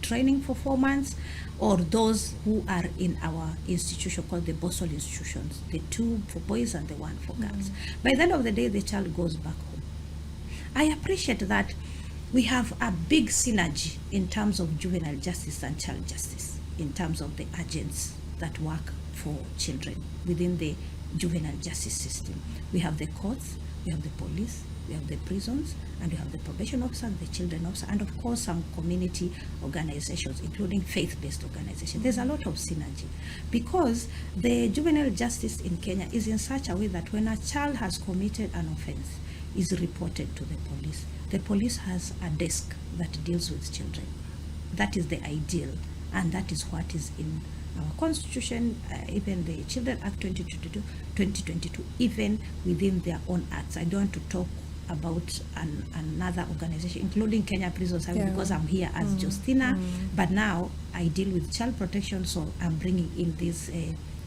training for 4 months, or those who are in our institution called the Bosol institutions, the 2 for boys and the 1 for girls. By the end of the day, the child goes back home. I appreciate that we have a big synergy in terms of juvenile justice and child justice, in terms of the agents that work for children within the juvenile justice system. We have the courts, we have the police, we have the prisons, and we have the probation officer and the children officer, and of course some community organizations, including faith-based organizations. There's a lot of synergy because the juvenile justice in Kenya is in such a way that when a child has committed an offense, is reported to the police. the police has a desk that deals with children. That is the ideal, and that is what is in our constitution, even the Children Act 2022, even within their own acts. I don't want to talk about another organization, including Kenya Prison Service, because I'm here as Jostinah, but now I deal with child protection, so I'm bringing in these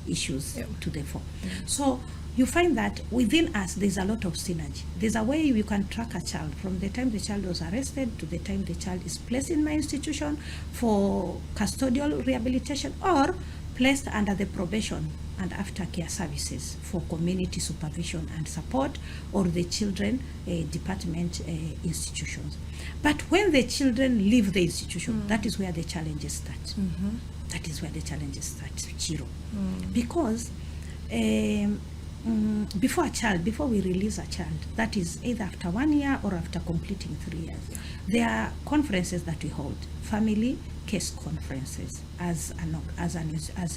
issues to the fore. So you find that within us there's a lot of synergy. There's a way you can track a child from the time the child was arrested to the time the child is placed in my institution for custodial rehabilitation or placed under the probation and aftercare services for community supervision and support, or the children department institutions. But when the children leave the institution, that is where the challenges start. That is where the challenges start, Chiro. Because before we release a child, that is either after 1 year or after completing 3 years, there are conferences that we hold, family case conferences as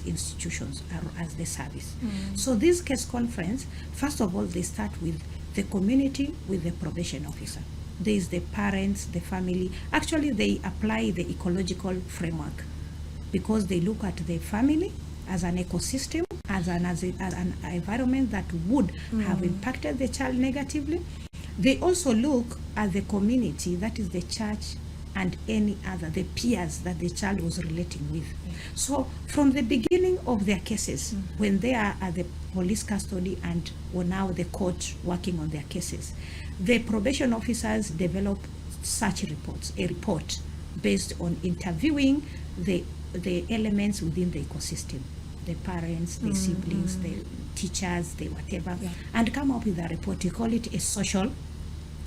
institutions or as the service. So this case conference, first of all, they start with the community, with the probation officer. There is the parents, the family. Actually, they apply the ecological framework because they look at the family as an ecosystem, as an environment that would have impacted the child negatively. They also look at the community, that is the church and any other, the peers that the child was relating with. So from the beginning of their cases, when they are at the police custody and or now the court working on their cases, the probation officers develop such reports, a report based on interviewing the elements within the ecosystem, the parents, the siblings, the teachers, the whatever, and come up with a report. We call it a social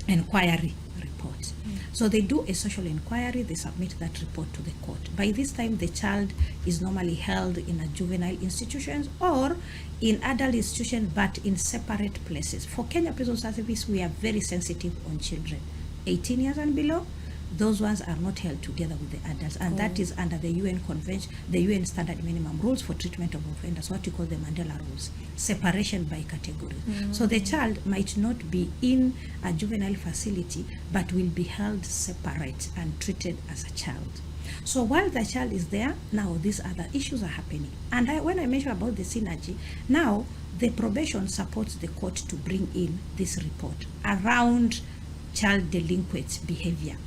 inquiry report. So they do a social inquiry, they submit that report to the court. By this time, the child is normally held in a juvenile institutions or in adult institutions, but in separate places. For Kenya Prison Service, we are very sensitive on children 18 years and below. Those ones are not held together with the adults, and that is under the UN Convention, the UN Standard Minimum Rules for Treatment of Offenders, what we call the Mandela Rules, separation by category. So the child might not be in a juvenile facility, but will be held separate and treated as a child. So while the child is there, now these other issues are happening. And when I mention about the synergy, now the probation supports the court to bring in this report around child delinquent behavior.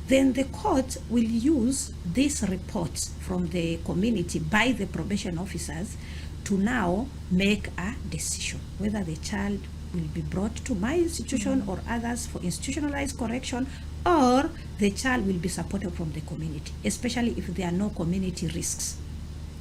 Then the court will use these reports from the community by the probation officers to now make a decision whether the child will be brought to my institution or others for institutionalized correction, or the child will be supported from the community, especially if there are no community risks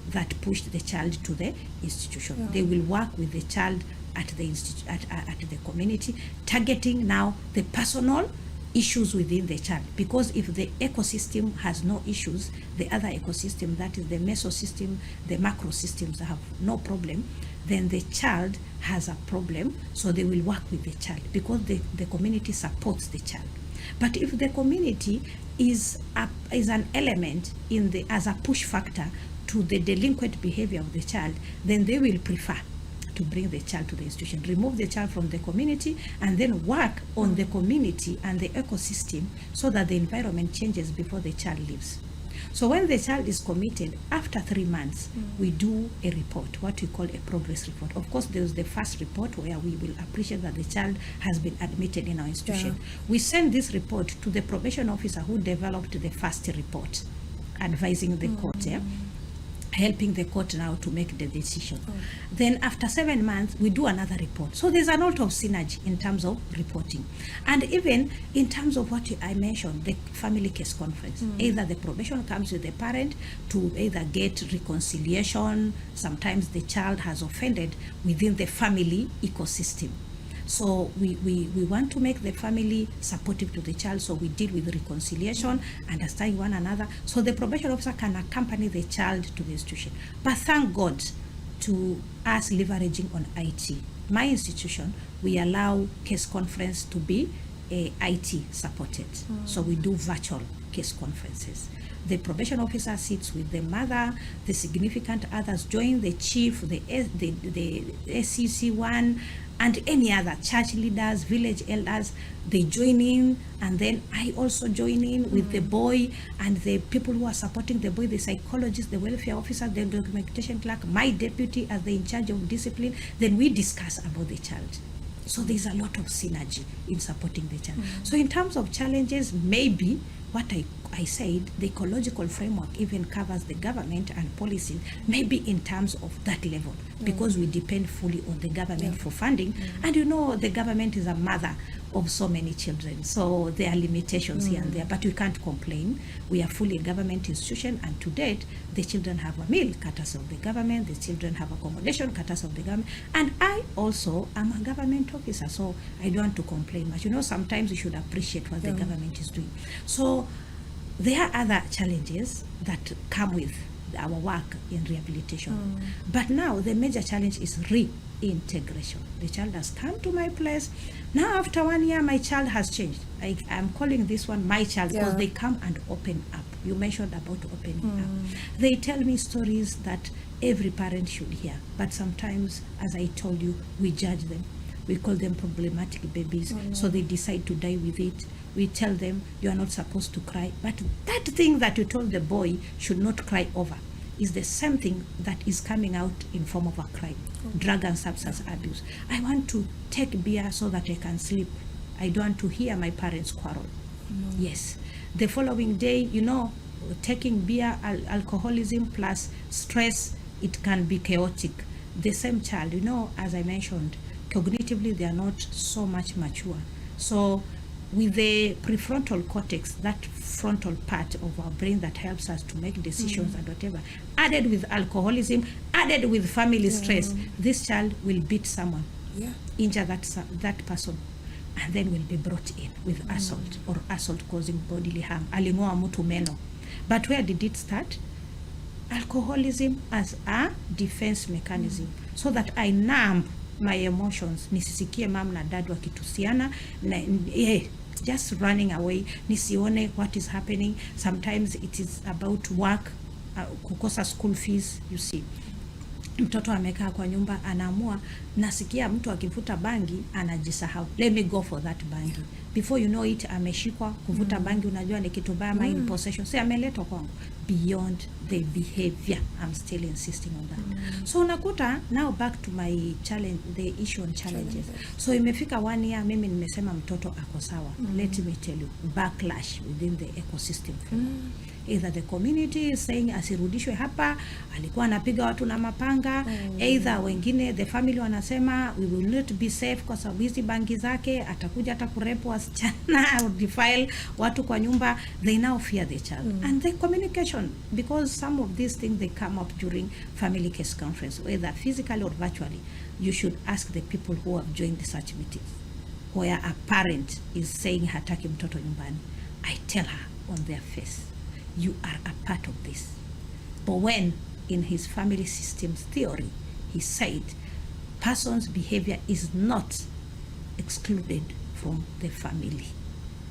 that push the child to the institution. They will work with the child at the at the community, targeting now the personal issues within the child, because if the ecosystem has no issues, the other ecosystem, that is the mesosystem, the macro systems, have no problem, then the child has a problem. So they will work with the child because the community supports the child. But if the community is an element in the as a push factor to the delinquent behavior of the child, then they will prefer to bring the child to the institution, remove the child from the community, and then work on the community and the ecosystem so that the environment changes before the child leaves. So when the child is committed, after 3 months, we do a report, what we call a progress report. Of course, there's the first report where we will appreciate that the child has been admitted in our institution. We send this report to the probation officer who developed the first report, advising the court, helping the court now to make the decision. Then after 7 months, we do another report. So there's a lot of synergy in terms of reporting. And even in terms of what I mentioned, the family case conference, either the probation comes with the parent to either get reconciliation. Sometimes the child has offended within the family ecosystem. So we want to make the family supportive to the child, so we deal with reconciliation, understanding one another, so the probation officer can accompany the child to the institution. But thank God to us leveraging on IT. My institution, we allow case conference to be IT supported. So we do virtual case conferences. The probation officer sits with the mother, the significant others join, the chief, the SCC1, and any other church leaders, village elders, they join in, and then I also join in with the boy and the people who are supporting the boy, the psychologist, the welfare officer, the documentation clerk, my deputy as the in charge of discipline. Then we discuss about the child. So there's a lot of synergy in supporting the child. So in terms of challenges, maybe what I said, the ecological framework even covers the government and policies, maybe in terms of that level, because we depend fully on the government for funding. And you know, the government is a mother of so many children, so there are limitations here and there, but we can't complain. We are fully a government institution, and to date, the children have a meal, courtesy of the government, the children have accommodation, courtesy of the government, and I also am a government officer, so I don't want to complain much. You know, sometimes you should appreciate what the government is doing. So there are other challenges that come with our work in rehabilitation. But now the major challenge is reintegration. The child has come to my place. Now after 1 year, my child has changed. I'm calling this one my child because they come and open up. You mentioned about opening up. They tell me stories that every parent should hear. But sometimes, as I told you, we judge them. We call them problematic babies. So they decide to die with it. We tell them, you are not supposed to cry. But that thing that you told the boy should not cry over is the same thing that is coming out in form of a crime, drug and substance abuse. I want to take beer so that I can sleep. I don't want to hear my parents quarrel. Yes. The following day, you know, taking beer, alcoholism plus stress, it can be chaotic. The same child, you know, as I mentioned, cognitively they are not so much mature. So with the prefrontal cortex, that frontal part of our brain that helps us to make decisions and whatever, added with alcoholism, added with family stress, this child will beat someone, injure that person, and then will be brought in with assault or assault causing bodily harm. Aling'oa mtu meno. But where did it start? Alcoholism as a defense mechanism, so that I numb my emotions, nisisikie mom na dad wakitusiana, just running away, nisione what is happening. Sometimes it is about work, kukosa school fees. You see, mtoto amekaa kwa nyumba, anaamua, nasikia mtu akivuta bangi anajisahau, let me go for that bangi. Before you know it, ameshikwa kuvuta bangi. Unajua ni kitu baya, in possession. So ameletwa kwangu. Beyond the behavior, I'm still insisting on that. So unakuta, now back to my challenge, the issue on challenges. So imefika 1 year, mimi nimesema mtoto ako sawa. Let me tell you, backlash within the ecosystem. Either the community is saying asirudishwe hapa, alikuwa anapiga watu na mapanga. Either wengine, the family wanasema we will not be safe kwa sababu hizi bangi zake, atakuja atakurepu wasichana or defile watu kwa nyumba. They now fear the child. And the communication, because some of these things they come up during family case conference, whether physically or virtually. You should ask the people who have joined such meetings, where a parent is saying hataki mtoto nyumbani. I tell her on their face, you are a part of this. But when in his family systems theory, he said person's behavior is not excluded from the family.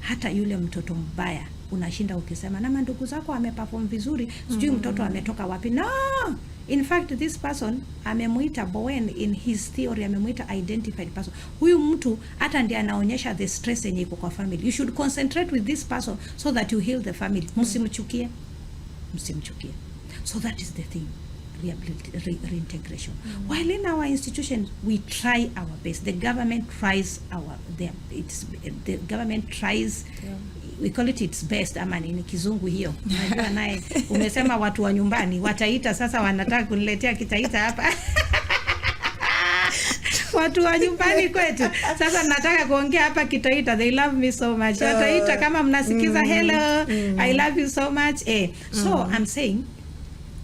Hata yule mtoto mbaya unashinda ukisema na mandugu zako ameperform vizuri, sijui mtoto ametoka wapi. No, in fact this person amemuita Bowen, in his theory amemuita identified person. Huyu mtu hata ndiye anaonyesha the stress yenye iko kwa family. You should concentrate with this person so that you heal the family. Msimchukie. So that is the thing, reintegration. While in our institutions we try our best, the government tries the government tries, we call it its best, ama ni kizungu hiyo. Unajua naye umesema watu wa nyumbani wataita, sasa wanataka kuniletea kitaita hapa. Watu wa nyumbani kwetu sasa nataka kuongea hapa kitaita. They love me so much. Wataita kama mnasikiza, hello, I love you so much. So I'm saying,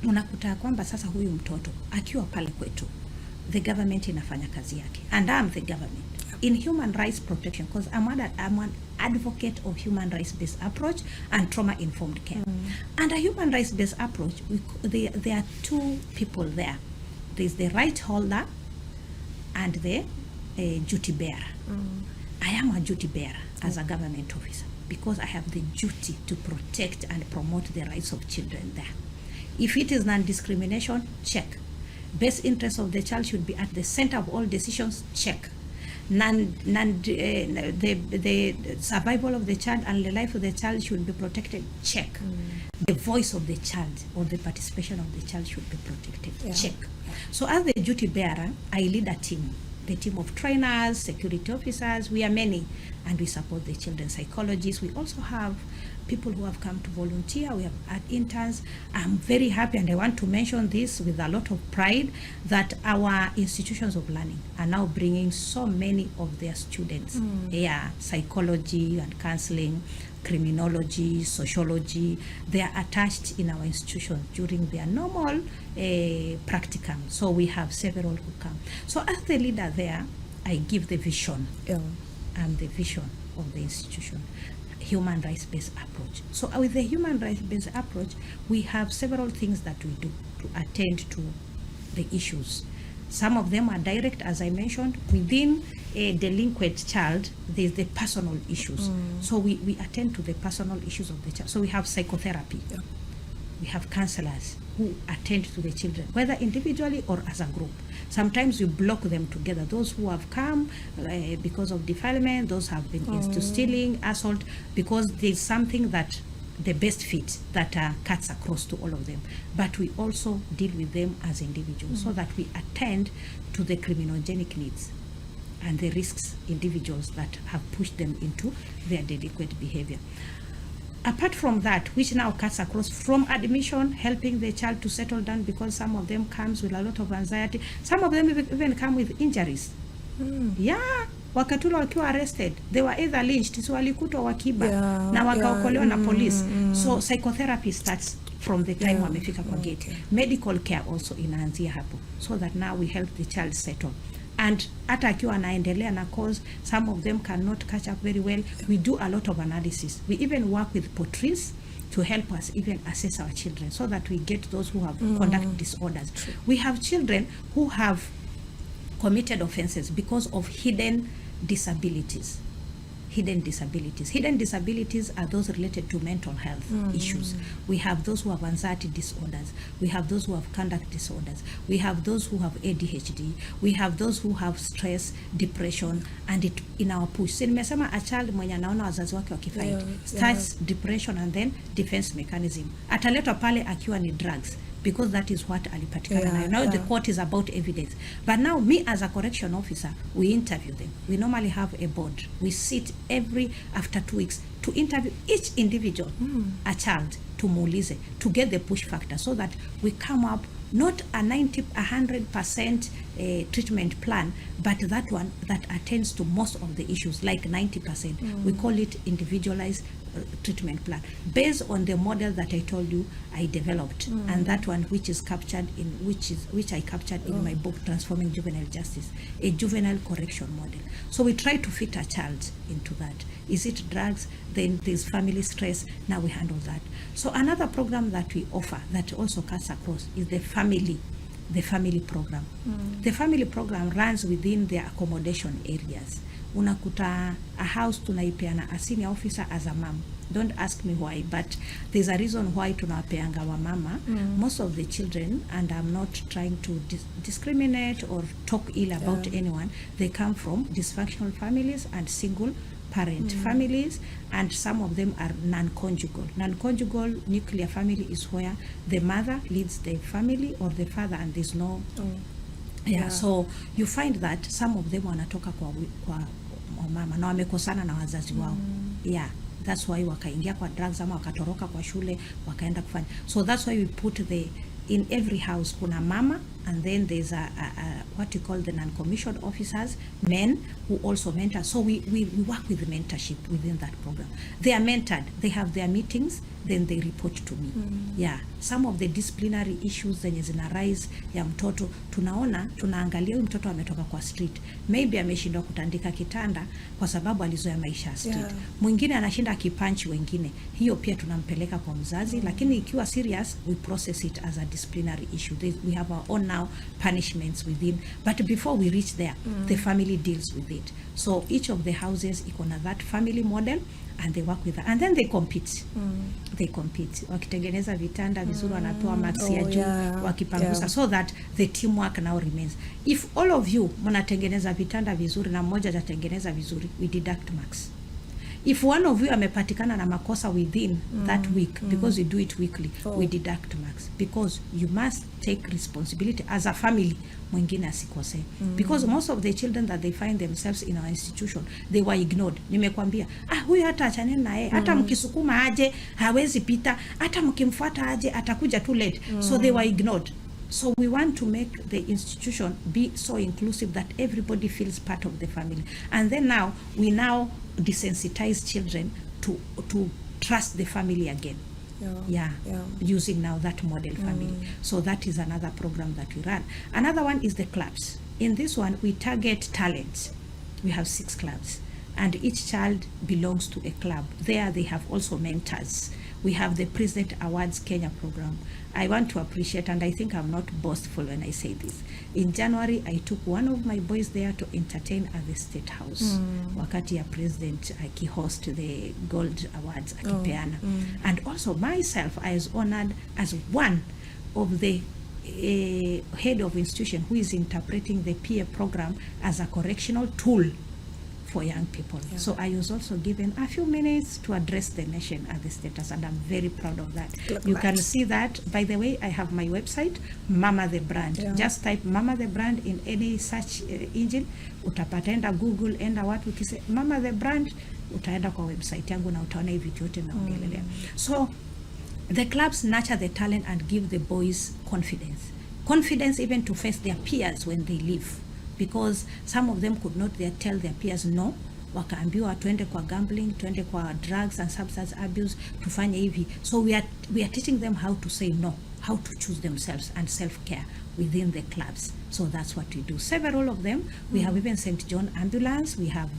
unakuta kwamba sasa huyu mtoto akiwa pale kwetu, the government inafanya kazi yake, and I'm the government in human rights protection, because I'm an advocate of human rights based approach and trauma informed care. And a human rights based approach, there are two people there. There's the right holder and the duty bearer. I am a duty bearer as a government officer, because I have the duty to protect and promote the rights of children there. If it is non-discrimination, check. Best interest of the child should be at the center of all decisions, check. the survival of the child and the life of the child should be protected. Check. The voice of the child or the participation of the child should be protected. Check. So as the duty bearer, I lead a team. The team of trainers, security officers, we are many, and we support the children psychologists. We also have people who have come to volunteer. We have interns. I'm very happy, and I want to mention this with a lot of pride, that our institutions of learning are now bringing so many of their students. Psychology and counseling, criminology, sociology, they are attached in our institutions during their normal practicum. So we have several who come. So as the leader there, I give the vision. And the vision of the institution, human rights-based approach. So with the human rights-based approach, we have several things that we do to attend to the issues. Some of them are direct, as I mentioned. Within a delinquent child, there's the personal issues. So we attend to the personal issues of the child. So we have psychotherapy. We have counselors who attend to the children, whether individually or as a group. Sometimes we block them together. Those who have come because of defilement, those have been into stealing, assault, because there's something that the best fit that cuts across to all of them. But we also deal with them as individuals so that we attend to the criminogenic needs and the risks individuals that have pushed them into their delinquent behavior. Apart from that, which now cuts across from admission, helping the child to settle down, because some of them comes with a lot of anxiety. Some of them even come with injuries. Wakatula wakiwa arrested, they were either lynched, so walikutwa wakiba na wakaokolewa na police. So psychotherapy starts from the time wamefika kwa gate. Medical care also inaanzia hapo, so that now we help the child settle. And hata akiwa anaendelea na cause, some of them cannot catch up very well. We do a lot of analysis. We even work with portraits to help us even assess our children, so that we get those who have conduct disorders. We have children who have committed offenses because of hidden disabilities. Hidden disabilities are those related to mental health issues. We have those who have anxiety disorders. We have those who have conduct disorders. We have those who have ADHD. We have those who have stress, depression, and it in our push. So nimesema a child mwenye anaona wazazi wake wakifight starts depression and then defense mechanism. Ataletwa pale akiwa ni drugs, because that is what alipatikana nayo. Now the court is about evidence. But now me as a correction officer, we interview them. We normally have a board. We sit after 2 weeks to interview each individual, a child, to muulize, to get the push factor, so that we come up not a 100% treatment plan, but that one that attends to most of the issues, like 90%. We call it individualized treatment plan, based on the model that I told you I developed, and that one which is captured in which I captured in my book, Transforming Juvenile Justice, a juvenile correction model. So we try to fit a child into that. Is it drugs? Then there's family stress. Now we handle that. So another program that we offer that also cuts across is the family program. The family program runs within the accommodation areas. Unakuta a house tunaipeana a senior officer as a mom. Don't ask me why, but there's a reason why tunapeanga wa mama. Most of the children, and I'm not trying to discriminate or talk ill about anyone, they come from dysfunctional families and single parent families, and some of them are non-conjugal. Non-conjugal nuclear family is where the mother leads the family or the father, and there's no so you find that some of them wanatoka kwa mama na wamekosana na wazazi wao. That's why wakaingia kwa drugs ama wakatoroka kwa shule wakaenda kufanya. So that's why we put in every house kuna mama, and then there's a what you call the non-commissioned officers, men who also mentor. So we work with mentorship within that program. They are mentored, they have their meetings, then they report to me. Some of the disciplinary issues zenye zina rise ya mtoto, tunaangalia huyu mtoto ametoka kwa street, maybe ameshindwa kutandika kitanda kwa sababu alizoea maisha street. Mwingine anashinda akipanchi wengine, hiyo pia tunampeleka kwa mzazi, lakini ikiwa serious we process it as a disciplinary issue. We have our own now punishments within, but before we reach there, the family deals with it. So each of the houses iko na that family model, and they work with that, and then they compete. they compete. Wakitengeneza vitanda vizuri wanapewa marks ya juu, yeah, wakipangusa, so that the teamwork now remains. If all of you mnatengeneza vitanda vizuri na mmoja atatengeneza vizuri, we deduct marks. If one of you amepatikana na makosa within that week, because we do it weekly, we deduct marks, because you must take responsibility as a family, mwingine asikose. Because most of the children that they find themselves in our institution, they were ignored. Nimekwambia, huyu hata achane naye, hata mkisukuma aje hawezi pita, hata mkimfuata aje atakuja too late. So they were ignored. So we want to make the institution be so inclusive that everybody feels part of the family. And then now, we now desensitize children to trust the family again. Yeah. Using now that model family. So that is another program that we run. Another one is the clubs. In this one, we target talents. We have 6 clubs. And each child belongs to a club. There they have also mentors. We have the President Awards Kenya program. I want to appreciate, and I think I'm not boastful when I say this. In January, I took one of my boys there to entertain at the State House. Wakati ya President akihost the Gold Awards akipeana. And also myself, I was honored as one of the head of institution who is interpreting the PA program as a correctional tool for young people. So I was also given a few minutes to address the nation at the status, and I'm very proud of that. You can see that. By the way, I have my website, Mama the Brand. Just type Mama the Brand in any search engine, utapata, enda Google, enda watu ukise Mama the Brand, utaenda kwa website yangu na utaona hivi vyote naongelelea. So the clubs nurture the talent and give the boys confidence even to face their peers when they leave. Because some of them could not tell their peers no, wakaambiwa tuende kwa gambling, tuende kwa drugs and substance abuse, tufanye hivi. So we are teaching them how to say no, how to choose themselves, and self-care within the clubs. So that's what we do. Several of them. We have even St. John Ambulance. We have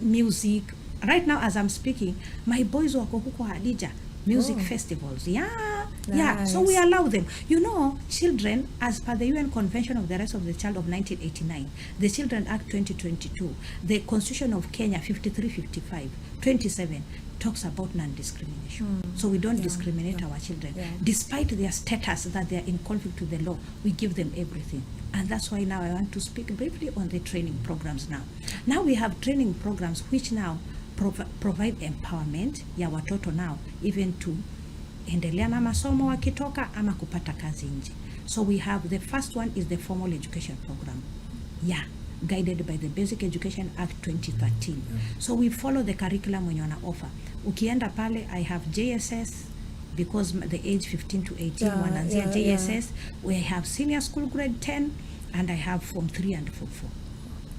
music. Right now as I'm speaking, my boys wako huko Hadija. Music festivals. Yeah, so we allow them. You know, children, as per the UN Convention of the Rights of the Child of 1989, the Children Act 2022, the Constitution of Kenya 53-55, 27, talks about non-discrimination. So we don't discriminate our children. Despite their status that they are in conflict with the law, we give them everything. And that's why now I want to speak briefly on the training programs now. Now we have training programs which now provide empowerment ya watoto now, even to endelea na masomo wakitoka ama kupata kazi nje. So we have, the first one is the formal education program. Guided by the Basic Education Act 2013. So we follow the curriculum when you wanna offer. Ukienda pale, I have JSS, because the age 15 to 18 wananzia JSS. We have senior school grade 10, and I have form 3 and form 4.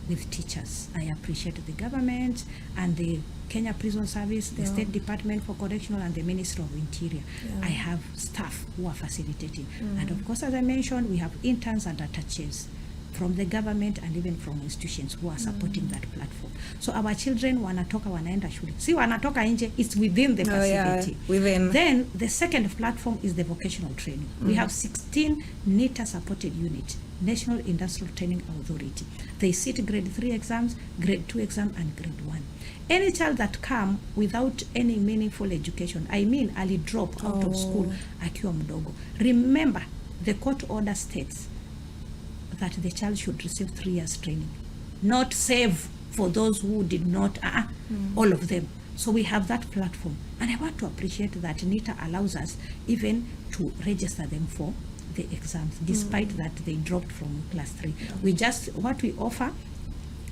With teachers. I appreciate the government and the Kenya Prison Service, the State Department for Correctional, and the Ministry of Interior. I have staff who are facilitating. And of course, as I mentioned, we have interns and attaches from the government and even from institutions who are supporting that platform. So our children wanatoka wanaenda shule. Si wanatoka nje, it's within the facility. Then the second platform is the vocational training. We have 16 NITA supported units, National Industrial Training Authority. They sit grade 3 exams, grade 2 exam, and grade 1. Any child that come without any meaningful education, I mean early drop out of school akiwa mdogo. Remember, the court order states that the child should receive 3 years training, not save for those who did not, all of them. So we have that platform. And I want to appreciate that NITA allows us even to register them for the exams, despite that they dropped from class 3. We just, what we offer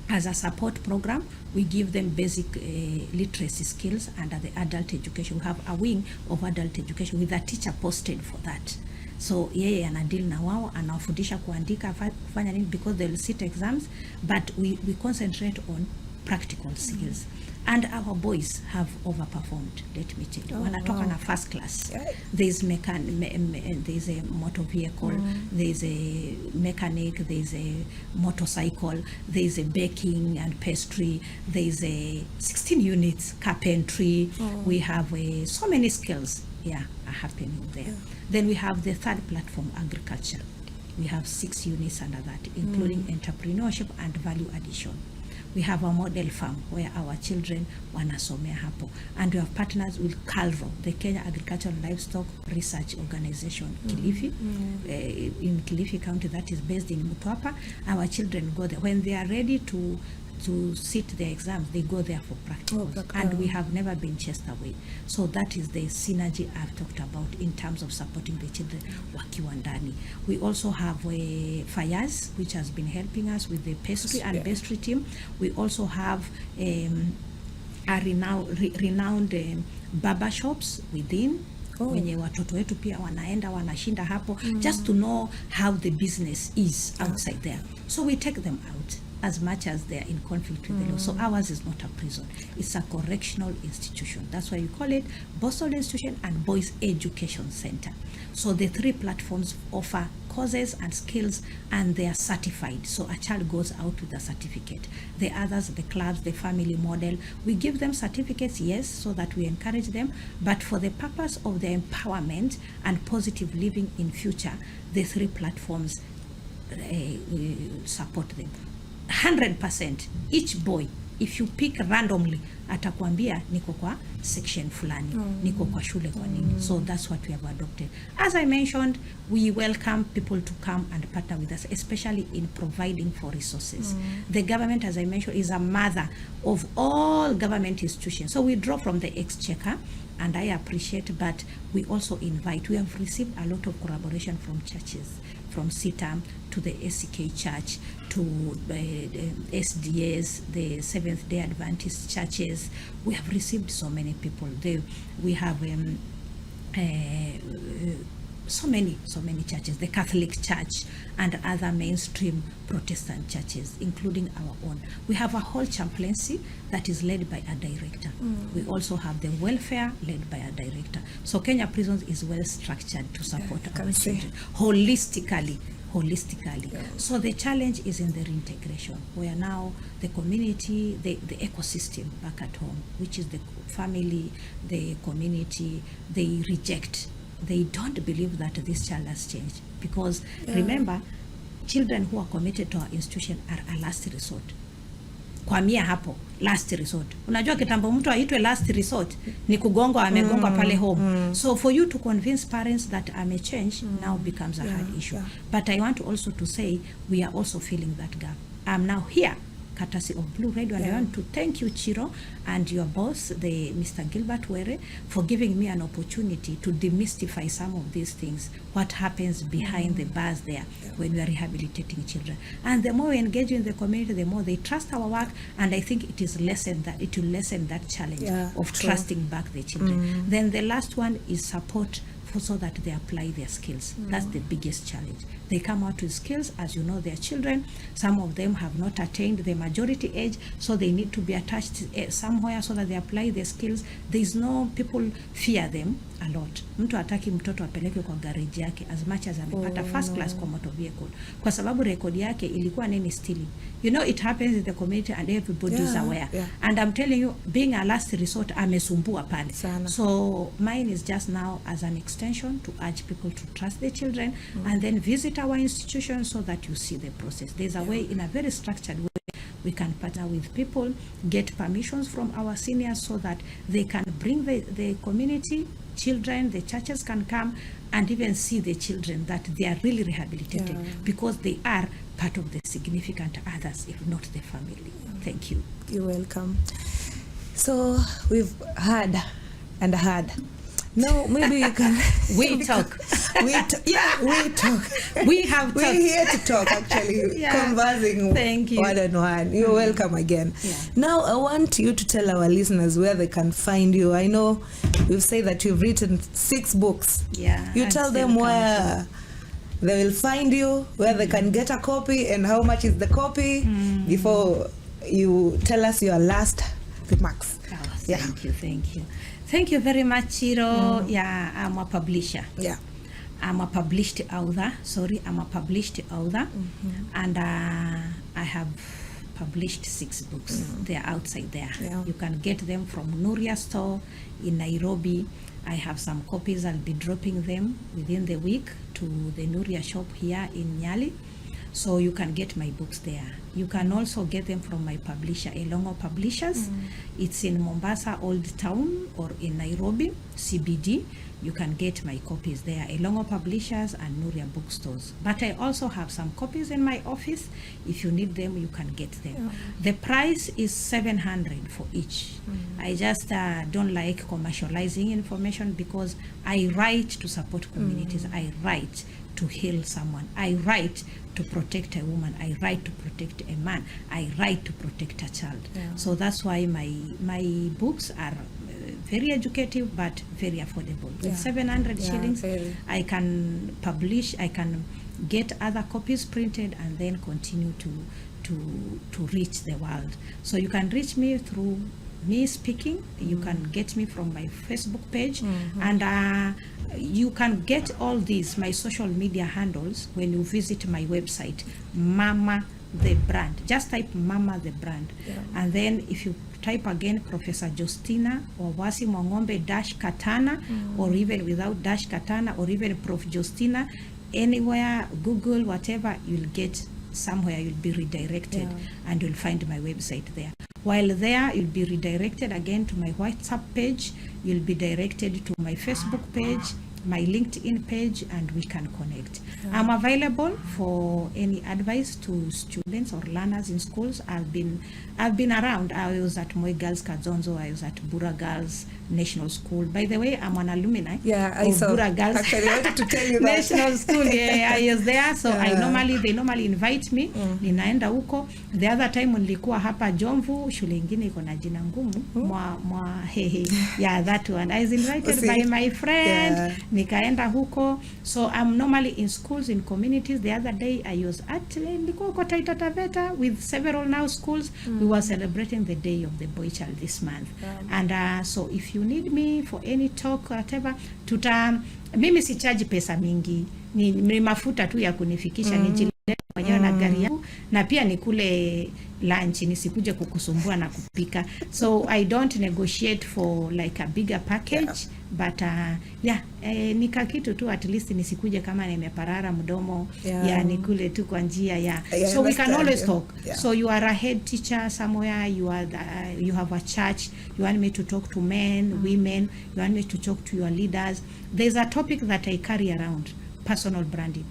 as a support program, we give them basic literacy skills under the adult education. We have a wing of adult education with a teacher posted for that. So yeye anadeal na wao, anawafundisha kuandika, kufanya nini, because they'll sit exams, but we concentrate on practical skills. And our boys have overperformed, let me tell you. Wanatoka na first class. There's there's a motor vehicle, there's a mechanic, there's a motorcycle, there's a baking and pastry, there's a 16 units, carpentry. We have so many skills are happening there. Then we have the third platform, agriculture. We have 6 units under that, including entrepreneurship and value addition. we have a model farm where our children wanasomea hapo, and we have partners with CALRO, the Kenya Agricultural Livestock Research Organization, Kilifi, in Kilifi County, that is based in Mtwapa. Our children go there when they are ready to sit their exams. They go there for practicals, and we have never been chased away. So that is the synergy I've talked about in terms of supporting the children wakiwa ndani. We also have Fayaz, which has been helping us with the pastry and pastry team. We also have a renowned barber shops within wenye watoto wetu pia wanaenda wanashinda hapo, just to know how the business is outside there. So we take them out as much as they are in conflict with the law. So ours is not a prison, it's a correctional institution. That's why we call it Boston Institution and Boys Education Center. So the 3 platforms offer courses and skills, and they are certified. So a child goes out with a certificate. The others, the clubs, the family model, we give them certificates, yes, so that we encourage them, but for the purpose of their empowerment and positive living in future, the 3 platforms support them. 100%. Each boy, if you pick randomly, atakwambia niko kwa section fulani, niko kwa shule kwa nini. So that's what we have adopted. As I mentioned, we welcome people to come and partner with us, especially in providing for resources. The government, as I mentioned, is a mother of all government institutions. So we draw from the exchequer, and I appreciate, but we also invite. We have received a lot of collaboration from churches, from CITAM to the SCK Church, to SDS, the Seventh-day Adventist churches. We have received so many people. We have so many churches, the Catholic Church and other mainstream Protestant churches, including our own. We have a whole chaplaincy that is led by a director. We also have the welfare led by a director. So Kenya Prisons is well structured to support our children holistically. So the challenge is in the reintegration, where now the community, the ecosystem back at home, which is the family, the community, they reject. They don't believe that this child has changed, because remember, children who are committed to our institution are a last resort. Kwa mia hapo, last resort. Unajua kitambo mtu aitwe last resort ni kugongwa, amegongwa pale home. So for you to convince parents that I may change now becomes a hard issue. But I want also to say we are also filling that gap. I'm now here courtesy of Blue Radio, and I want to thank you, Chiro, and your boss, the Mr. Gilbert Were, for giving me an opportunity to demystify some of these things, what happens behind the bars there when we are rehabilitating children. And the more we engage in the community, the more they trust our work, and I think it will lessen that challenge of trusting back the children. Then the last one is support so that they apply their skills. That's the biggest challenge. They come out with skills, as you know, they're children. Some of them have not attained the majority age, so they need to be attached somewhere so that they apply their skills. There's no, people fear them a lot. Mtu hataki mtoto apeleke kwa garage yake as much as amepata first class kwa motor vehicle, kwa sababu rekodi yake ilikuwa nini, stealing. You know, it happens in the community and everybody is aware. And I'm telling you, being a last resort, amesumbua pale. So mine is just now as an extension to urge people to trust their children and then visit our institution so that you see the process. There's a way, in a very structured way, we can partner with people, get permissions from our seniors so that they can bring the community, children, the churches can come and even see the children that they are really rehabilitated because they are part of the significant others, if not the family. Thank you. You're welcome. So we've heard and heard. No, maybe you can. We talk. We talk. We have talked. We're here to talk, actually. Conversing. Thank you. One on one. You're welcome again. Now, I want you to tell our listeners where they can find you. I know we've said that you've written 6 books. You tell them where they will find you, where they can get a copy, and how much is the copy before you tell us your last remarks. Thank you. Thank you very much, Chiro. I'm a publisher. I'm a published author. And I have published 6 books. They are outside there. You can get them from Nuria store in Nairobi. I have some copies. I'll be dropping them within the week to the Nuria shop here in Nyali. So you can get my books there. You can also get them from my publisher, Elongo Publishers. It's in Mombasa Old Town or in Nairobi CBD. You can get my copies there, Elongo Publishers and Nuria Bookstores. But I also have some copies in my office. If you need them, you can get them. The price is 700 for each. I just don't like commercializing information because I write to support communities. I write to heal someone. I write to protect a woman. I write to protect a man. I write to protect a child. So that's why my books are very educative but very affordable. With 700 shillings, very. I can publish, I can get other copies printed and then continue to reach the world. So you can reach me through me speaking. You can get me from my Facebook page, and you can get all these, my social media handles, when you visit my website, Mama the Brand. Just type Mama the Brand, and then if you type again PROF.Jostinah Wawasi Mwang'ombe -Katana, or even without -Katana, or even PROF.Jostinah, anywhere, Google, whatever, you'll get somewhere, you'll be redirected and you'll find my website there. While there, you'll be redirected again to my WhatsApp page, you'll be directed to my Facebook page, my LinkedIn page, and we can connect. I'm available for any advice to students or learners in schools. I've been around. I was at Moi Girls Kadzonzo, I was at Bura Girls National School. By the way, I'm an alumni of Bura Girls. Actually, I wanted to tell you that. National School. I was there, so they normally invite me. Ninaenda huko. The other time nilikuwa hapa Jomvu, shule ingine iko na jina ngumu, that one. I was invited by my friend. Nikaenda huko. So I'm normally in schools, in communities. The other day I was at Taita Taveta with several now schools. We were celebrating the day of the boy child this month. And so if you need me for any talk, whatever, mimi si charge pesa mingi. Ni mafuta tu ya kunifikisha, nijilete mwenyewe na gari yangu, na pia nikule lunch, nisikuje kukusumbua na kupika. So I don't negotiate for like a bigger package, but nika kitu tu, at least nisikuje kama nimeparara mdomo, nikule tu kwa njia so we can always talk. So you are a head teacher somewhere, you have a church, you want me to talk to men, women, you want me to talk to your leaders. There's a topic that I carry around: personal branding.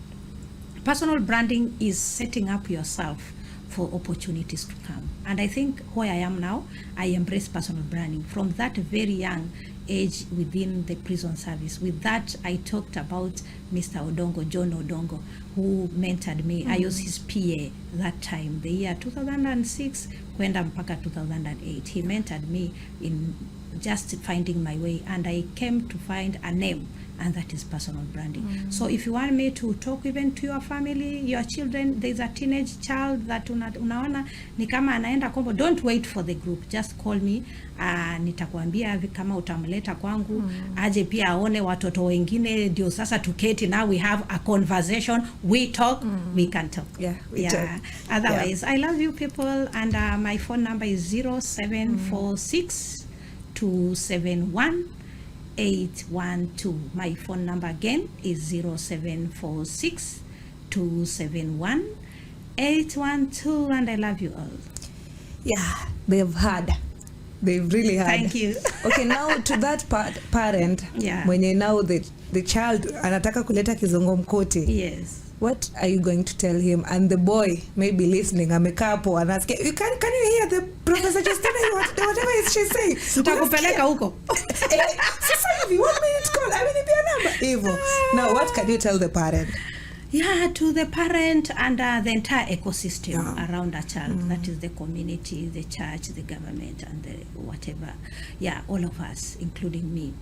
Personal branding is setting up yourself for opportunities to come. And I think where I am now, I embrace personal branding from that very young age within the prison service. With that, I talked about Mr. Odongo, John Odongo, who mentored me. I was his PA that time, the year 2006, kwenda mpaka 2008. He mentored me in just finding my way, and I came to find a name, and that is personal branding. So if you want me to talk even to your family, your children, there's a teenage child that unaona ni kama anaenda kombo, don't wait for the group, just call me. Nitakwambia kama utamleta kwangu, aje pia aone watoto wengine, ndio sasa tuketi, now we have a conversation, we talk, we can talk. Talk. Otherwise, I love you people, and my phone number is 0746 271 812. My phone number again is 0746 271 812, and I love you all. They've really had. Thank you. Okay, now to that parent, when now the child anataka kuleta kizongomkuti. Yes. What are you going to tell him? And the boy maybe listening, amekaa hapo anasikia, can you hear the PROF.Jostinah, whatever she's saying? Nitakupeleka huko. Sasa hivi 1 minute call, amenipia namba hivyo. Now what can you tell the parent? To the parent and the entire ecosystem around a child. That is the community, the church, the government, and the whatever. All of us, including me.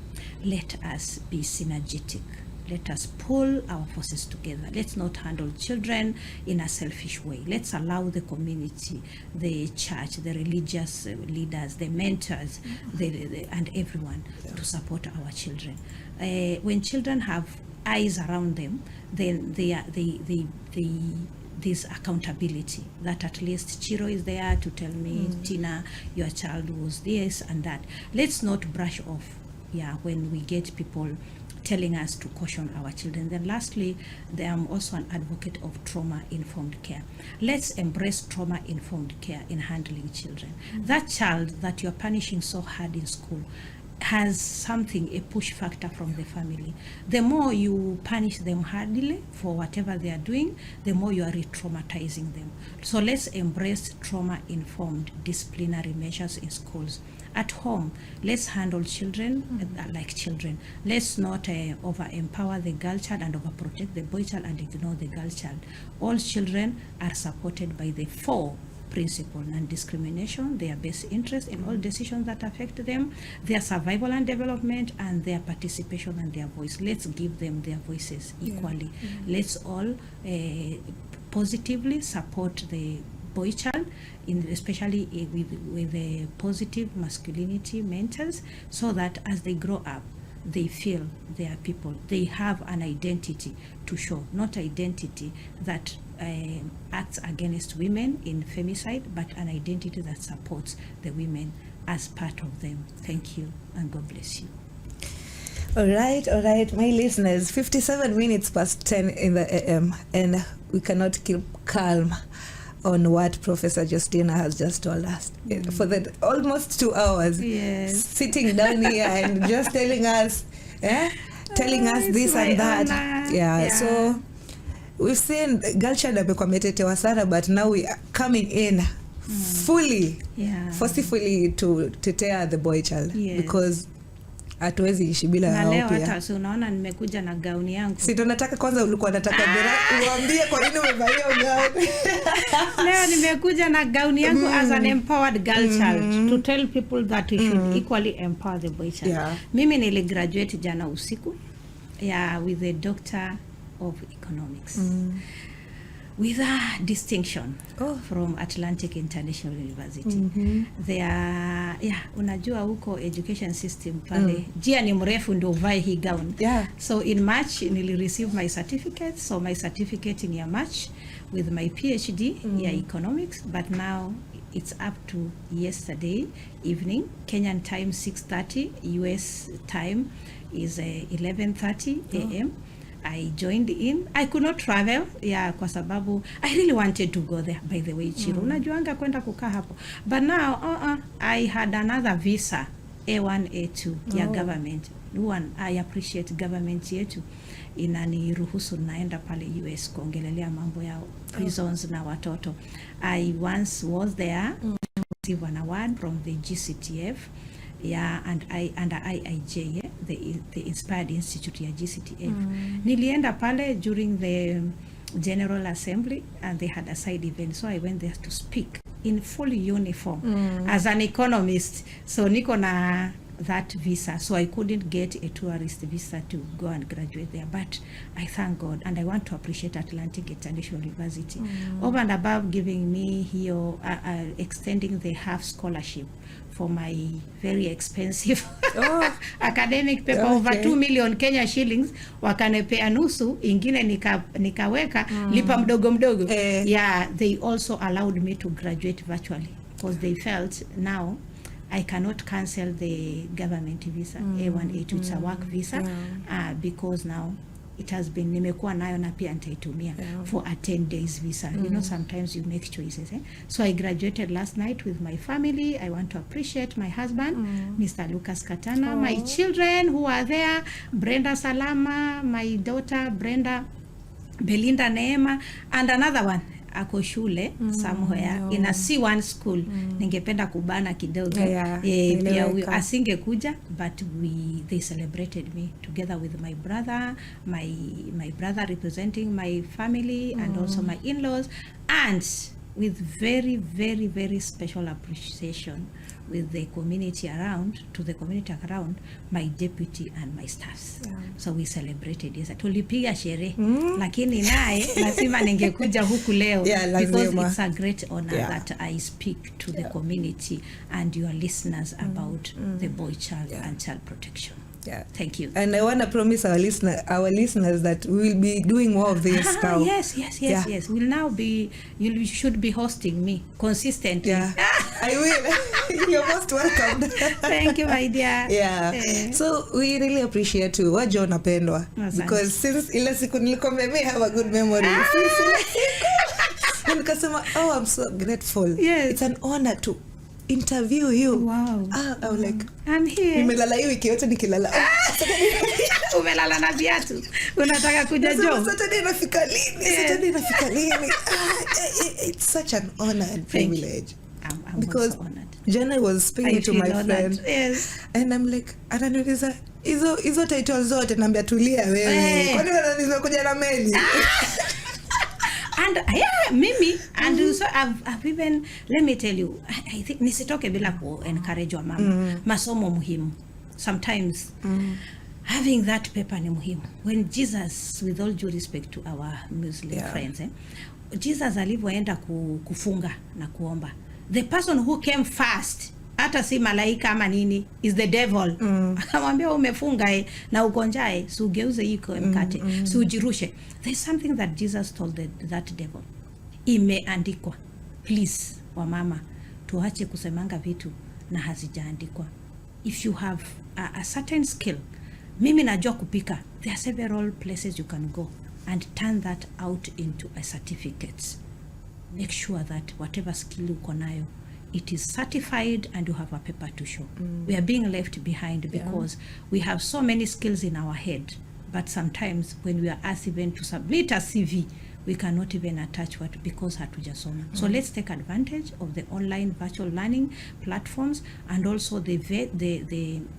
Let us be synergetic. Let us pull our forces together. Let's not handle children in a selfish way. Let's allow the community, the church, the religious leaders, the mentors, and everyone to support our children. When children have eyes around them, then there's accountability, that at least Chiro is there to tell me, Tina, your child was this and that. Let's not brush off when we get people telling us to caution our children. Then lastly, I am also an advocate of trauma-informed care. Let's embrace trauma-informed care in handling children. That child that you're punishing so hard in school has something, a push factor from the family. The more you punish them hardly for whatever they are doing, the more you are re-traumatizing them. So let's embrace trauma-informed disciplinary measures in schools. At home, let's handle children like children. Let's not over-empower the girl child and overprotect the boy child and ignore the girl child. All children are supported by the 4 principle: non-discrimination, their best interest in all decisions that affect them, their survival and development, and their participation and their voice. Let's give them their voices equally. Let's all positively support the boy child, especially with the positive masculinity mentors, so that as they grow up, they feel they are people. They have an identity to show, not identity that acts against women in femicide, but an identity that supports the women as part of them. Thank you, and God bless you. All right, my listeners, 57 minutes past 10 in the AM, and we cannot keep calm on what Professor Jostinah has just told us for the almost 2 hours. Yes. Sitting down here and just telling us this and that. Yeah. So we've seen girl child amekuwa ametetewa sana, but now we are coming in fully, forcefully to tetea the boy child, because hatuwezi ishi bila na hao leo pia. Hata so unaona nimekuja na gauni yangu. Si tunataka kwanza, ulikuwa unataka uambie kwa nini umevalia gauni. Leo nimekuja na gauni yangu as an empowered girl child to tell people that we should equally empower the boy child. Mimi niligraduate jana usiku with a Doctor of Economics with a distinction from Atlantic International University. Unajua huko education system pale jia ni mrefu ndio uvae hii gown. So in March nili receive my certificate, so my certificate in March with my PhD economics, but now it's up to yesterday evening, Kenyan time 6:30, US time is 11:30 AM. I joined in. I could not travel kwa sababu I really wanted to go there, by the way, Chiro. Unajuanga kwenda kukaa hapo. But now I had another visa, A1 A2 ya government. I appreciate government yetu inaniruhusu naenda pale US kuongelelea mambo ya prisons na watoto. I once was there, received an award from the GCTF. And under IIJ, the Inspired Institute ya GCTF. Nilienda pale during the General Assembly, and they had a side event, so I went there to speak in full uniform as an economist. So niko na that visa, so I couldn't get a tourist visa to go and graduate there, but I thank God, and I want to appreciate Atlantic International University over and above giving me here extending the half scholarship for my very expensive academic paper, over 2 million Kenya shillings. Wakanepea nusu, ingine nikaweka lipa mdogo mdogo. They also allowed me to graduate virtually, because they felt now I cannot cancel the government visa, A1 A2, it's a work visa, because now it has been, nimekuwa nayo na pia nitaitumia for a 10 days visa. You know, sometimes you make choices. So I graduated last night with my family. I want to appreciate my husband, Mr. Lucas Katana, my children who are there, Brenda Salama, my daughter Brenda, Belinda Neema, and another one ako shule somewhere in a C1 school. Ningependa kubana kidogo. Pia asingekuja, but they celebrated me together with my brother, my brother representing my family, and also my in-laws, and with very, very, very special appreciation with the community around, my deputy and my staffs. So we celebrated. Yes, tulipiga sherehe, lakini naye lazima ningekuja huku leo, because it's a great honor that I speak to the community and your listeners about the boy child and child protection. Thank you. And I want to promise our listeners that we will be doing more of this now. Yes. We'll now be, you should be hosting me consistently. I will. You're most welcome. Thank you, my dear. Yeah. So we really appreciate you. Wajo unapendwa. Because since ile siku nilikwambia me have a good memory. Nikasema, oh, I'm so grateful. Yes. It's an honor to interview you. Wow. I was like, I'm here. Nimelala hii wiki yote nikilala. Umelala na viatu. Unataka kuja job. Saturday nafika lini? It's such an honor and privilege. I'm because also honored. Jana was speaking to my friend. Yes. And I'm like, ananiuliza hizo titles zote naambia tulia wewe. Kwani wananiuliza kuja na meli? And yeah, mimi and so I've even, let me tell you, I think nisitoke bila ku encourage wa mama. Masomo muhimu. Sometimes having that paper ni muhimu. When Jesus, with all due respect to our Muslim friends, Jesus alivyoenda kufunga na kuomba, the person who came first, hata si malaika ama nini, is the devil. Akamwambia umefunga na ukonjae, si ugeuze iko mkate, si ujirushe. There's something that Jesus told that devil. Imeandikwa. Please, wamama, tuache kusemanga vitu na hazijaandikwa. If you have a certain skill, mimi najua kupika, there are several places you can go and turn that out into a certificate. Make sure that whatever skill uko nayo, it is certified and you have a paper to show. We are being left behind because we have so many skills in our head, but sometimes when we are asked even to submit a CV, we cannot even attach what because hatujasoma. So let's take advantage of the online virtual learning platforms and also the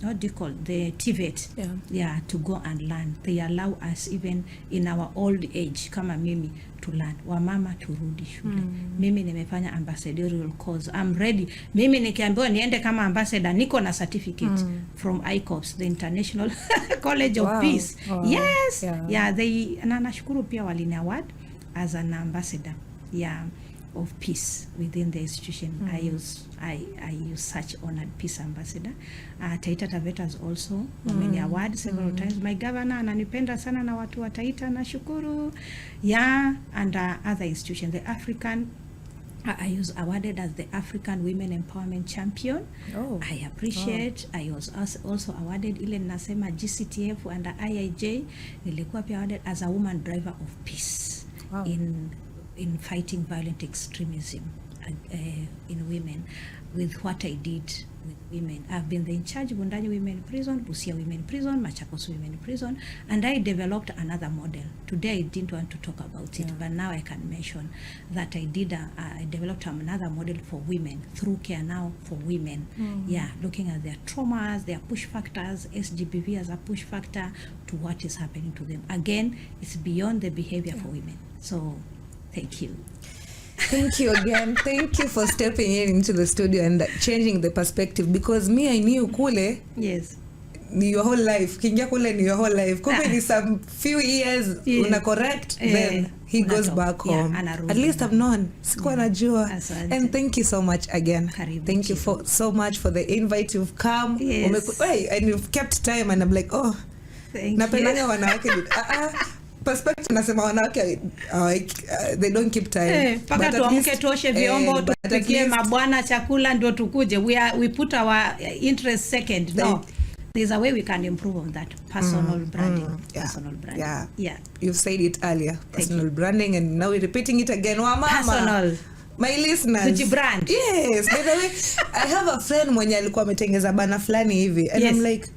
what do you call the TVET, to go and learn. They allow us even in our old age kama mimi to learn. Wamama turudi shule. Mimi nimefanya ambassadorial course. I'm ready. Mimi nikiambiwa niende kama ambassador, niko na certificate from ICOPS, the International College of Peace. Yes. They na nashukuru pia walini award as an ambassador of peace within the institution. I use such honored peace ambassador. Taita Tavetas also many award several times. My governor ananipenda sana na watu wa Taita, nashukuru. And other institutions, the African, I was awarded as the African Women Empowerment Champion. I appreciate. I was also awarded ile nasema GCTF and IIJ. Nilikuwa pia awarded as a woman driver of peace in fighting violent extremism in women with what I did with women. I've been in charge of Bundani Women Prison, Busia Women Prison, Machakos Women Prison, and I developed another model. Today I didn't want to talk about it, but now I can mention that I developed another model for women through Care Now for Women. Looking at their traumas, their push factors, SGBV as a push factor to what is happening to them. Again, it's beyond the behavior for women. So, thank you. Thank you again. Thank you for stepping into the studio and changing the perspective, because me, I knew kule. Yes. Your whole life. Kingia kule ni your whole life. Kumbe ni some few years una correct, then he goes back home. At least I've known. Sikuwa najua. And thank you so much again. Thank you so much for the invite. You've come. Yes. And you've kept time, and I'm like, oh. Thank napendanga wanawake. Perspective nasema wanawake they don't keep time. Paka tuamke tuoshe vyombo, tupikie mabwana chakula ndio tukuje. We put our interest second. No. There's a way we can improve on that. Personal branding. Personal branding. Yeah. You've said it earlier. Personal branding, and now we're repeating it again. Wamama. Personal. My listeners. Brand. Yes. By the way, I have a friend mwenye alikuwa ametengeza bana fulani hivi. And I'm like,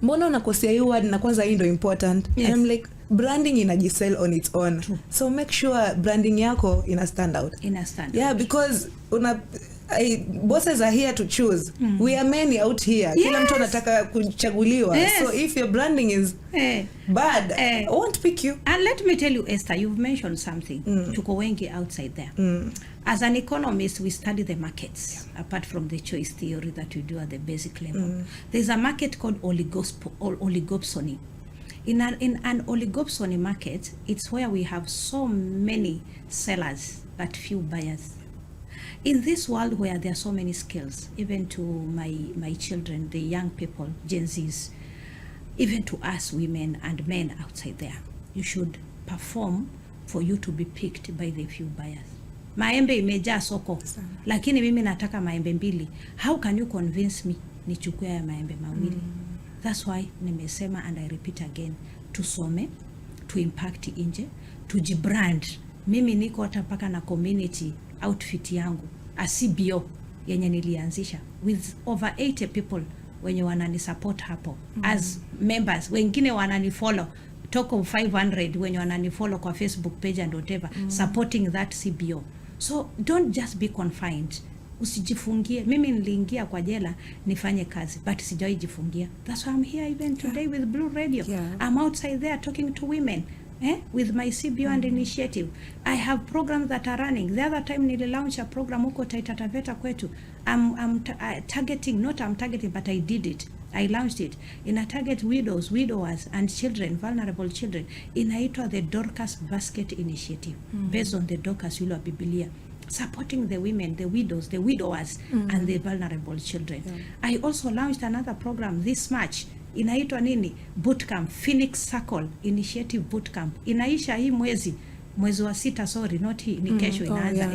mbona unakosea hiyo word na kwanza hii ndio important. And I'm like, branding inajisell on its own. True. So make sure branding yako ina stand out. Yeah, because bosses are here to choose. We are many out here. Kila mtu anataka kuchaguliwa. So if your branding is bad, I won't pick you. And let me tell you, Esther, you've mentioned something. Tuko wengi outside there. As an economist, we study the markets, apart from the choice theory that we do at the basic level. There's a market called oligopsony. In an oligopsony market, it's where we have so many sellers but few buyers. In this world where there are so many skills, even to my children, the young people, Gen Zs, even to us women and men outside there, you should perform for you to be picked by the few buyers. Maembe imejaa soko. Lakini mimi nataka maembe 2. How can you convince me nichukue ya maembe mawili? That's why nimesema, and I repeat again, tusome, to impact nje, tujibrand. Mimi niko hata mpaka na community outfit yangu, a CBO yenye nilianzisha with over 80 people wenye wanani support hapo as members. Wengine wanani follow, talk of 500 wenye wanani follow kwa Facebook page and whatever, supporting that CBO. So don't just be confined. Usijifungie. Mimi niliingia kwa jela nifanye kazi, but sijawahi jifungia. That's why I'm here even today with Blue Radio. I'm outside there talking to women with my CBO and initiative. I have programs that are running. The other time nili launch a program huko Taita Taveta kwetu. I'm targeting, but I did it. I launched it. In a target widows, widowers and children, vulnerable children. Inaitwa the Dorcas Basket Initiative, based on the Dorcas yule wa Biblia, supporting the women, the widows, the widowers, and the vulnerable children. I also launched another program this March. Inaitwa nini? Bootcamp, Phoenix Circle Initiative Bootcamp. Inaisha hii mwezi wa 6, sorry, not hii, ni kesho inaanza.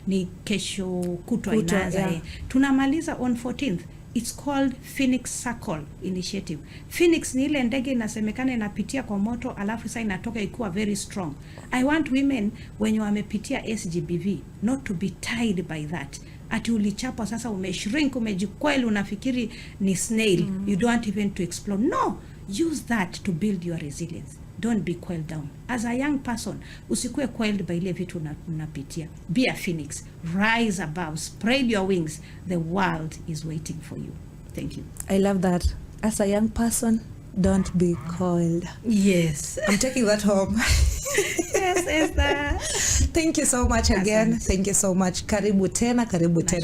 Ni kesho kutwa inaanza. Tunamaliza on 14th. It's called Phoenix Circle Initiative. Phoenix ni ile ndege inasemekana inapitia kwa moto alafu sasa inatoka ikiwa very strong. I want women wenye wamepitia SGBV not to be tied by that. Ati ulichapwa sasa umeshrink, umejikweli, unafikiri ni snail. You don't want even to explode. No, use that to build your resilience. Don't be quelled down. As a young person, usikue quelled by ile vitu unapitia. Be a phoenix. Rise above. Spread your wings. The world is waiting for you. Thank you. I love that. As a young person, don't be cold. Yes. I'm taking that home. Yes, Esther. Thank you so much again. Thank you so much. Karibu tena,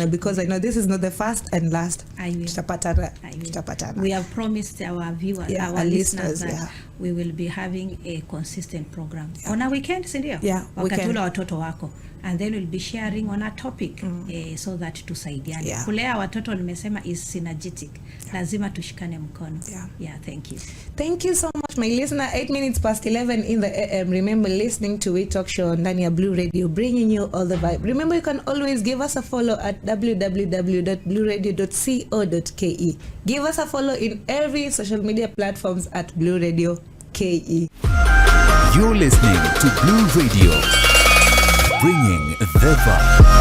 because I know this is not the first and last. I will. Tutapatana. We have promised our viewers, our listeners that we will be having a consistent program on a weekend, sindio? Wakati ule watoto wako. And then we'll be sharing on a topic so that tusaidiane. Kulea watoto nimesema is synergetic. Lazima tushikane mkono. Thank you. Thank you so much, my listener. 8 minutes past 11 in the AM. Remember listening to We Talk Show ndani ya Blue Radio, bringing you all the vibe. Remember you can always give us a follow at www.blueradio.co.ke. Give us a follow in every social media platforms at Blue Radio KE. You're listening to Blue Radio, bringing the vibe.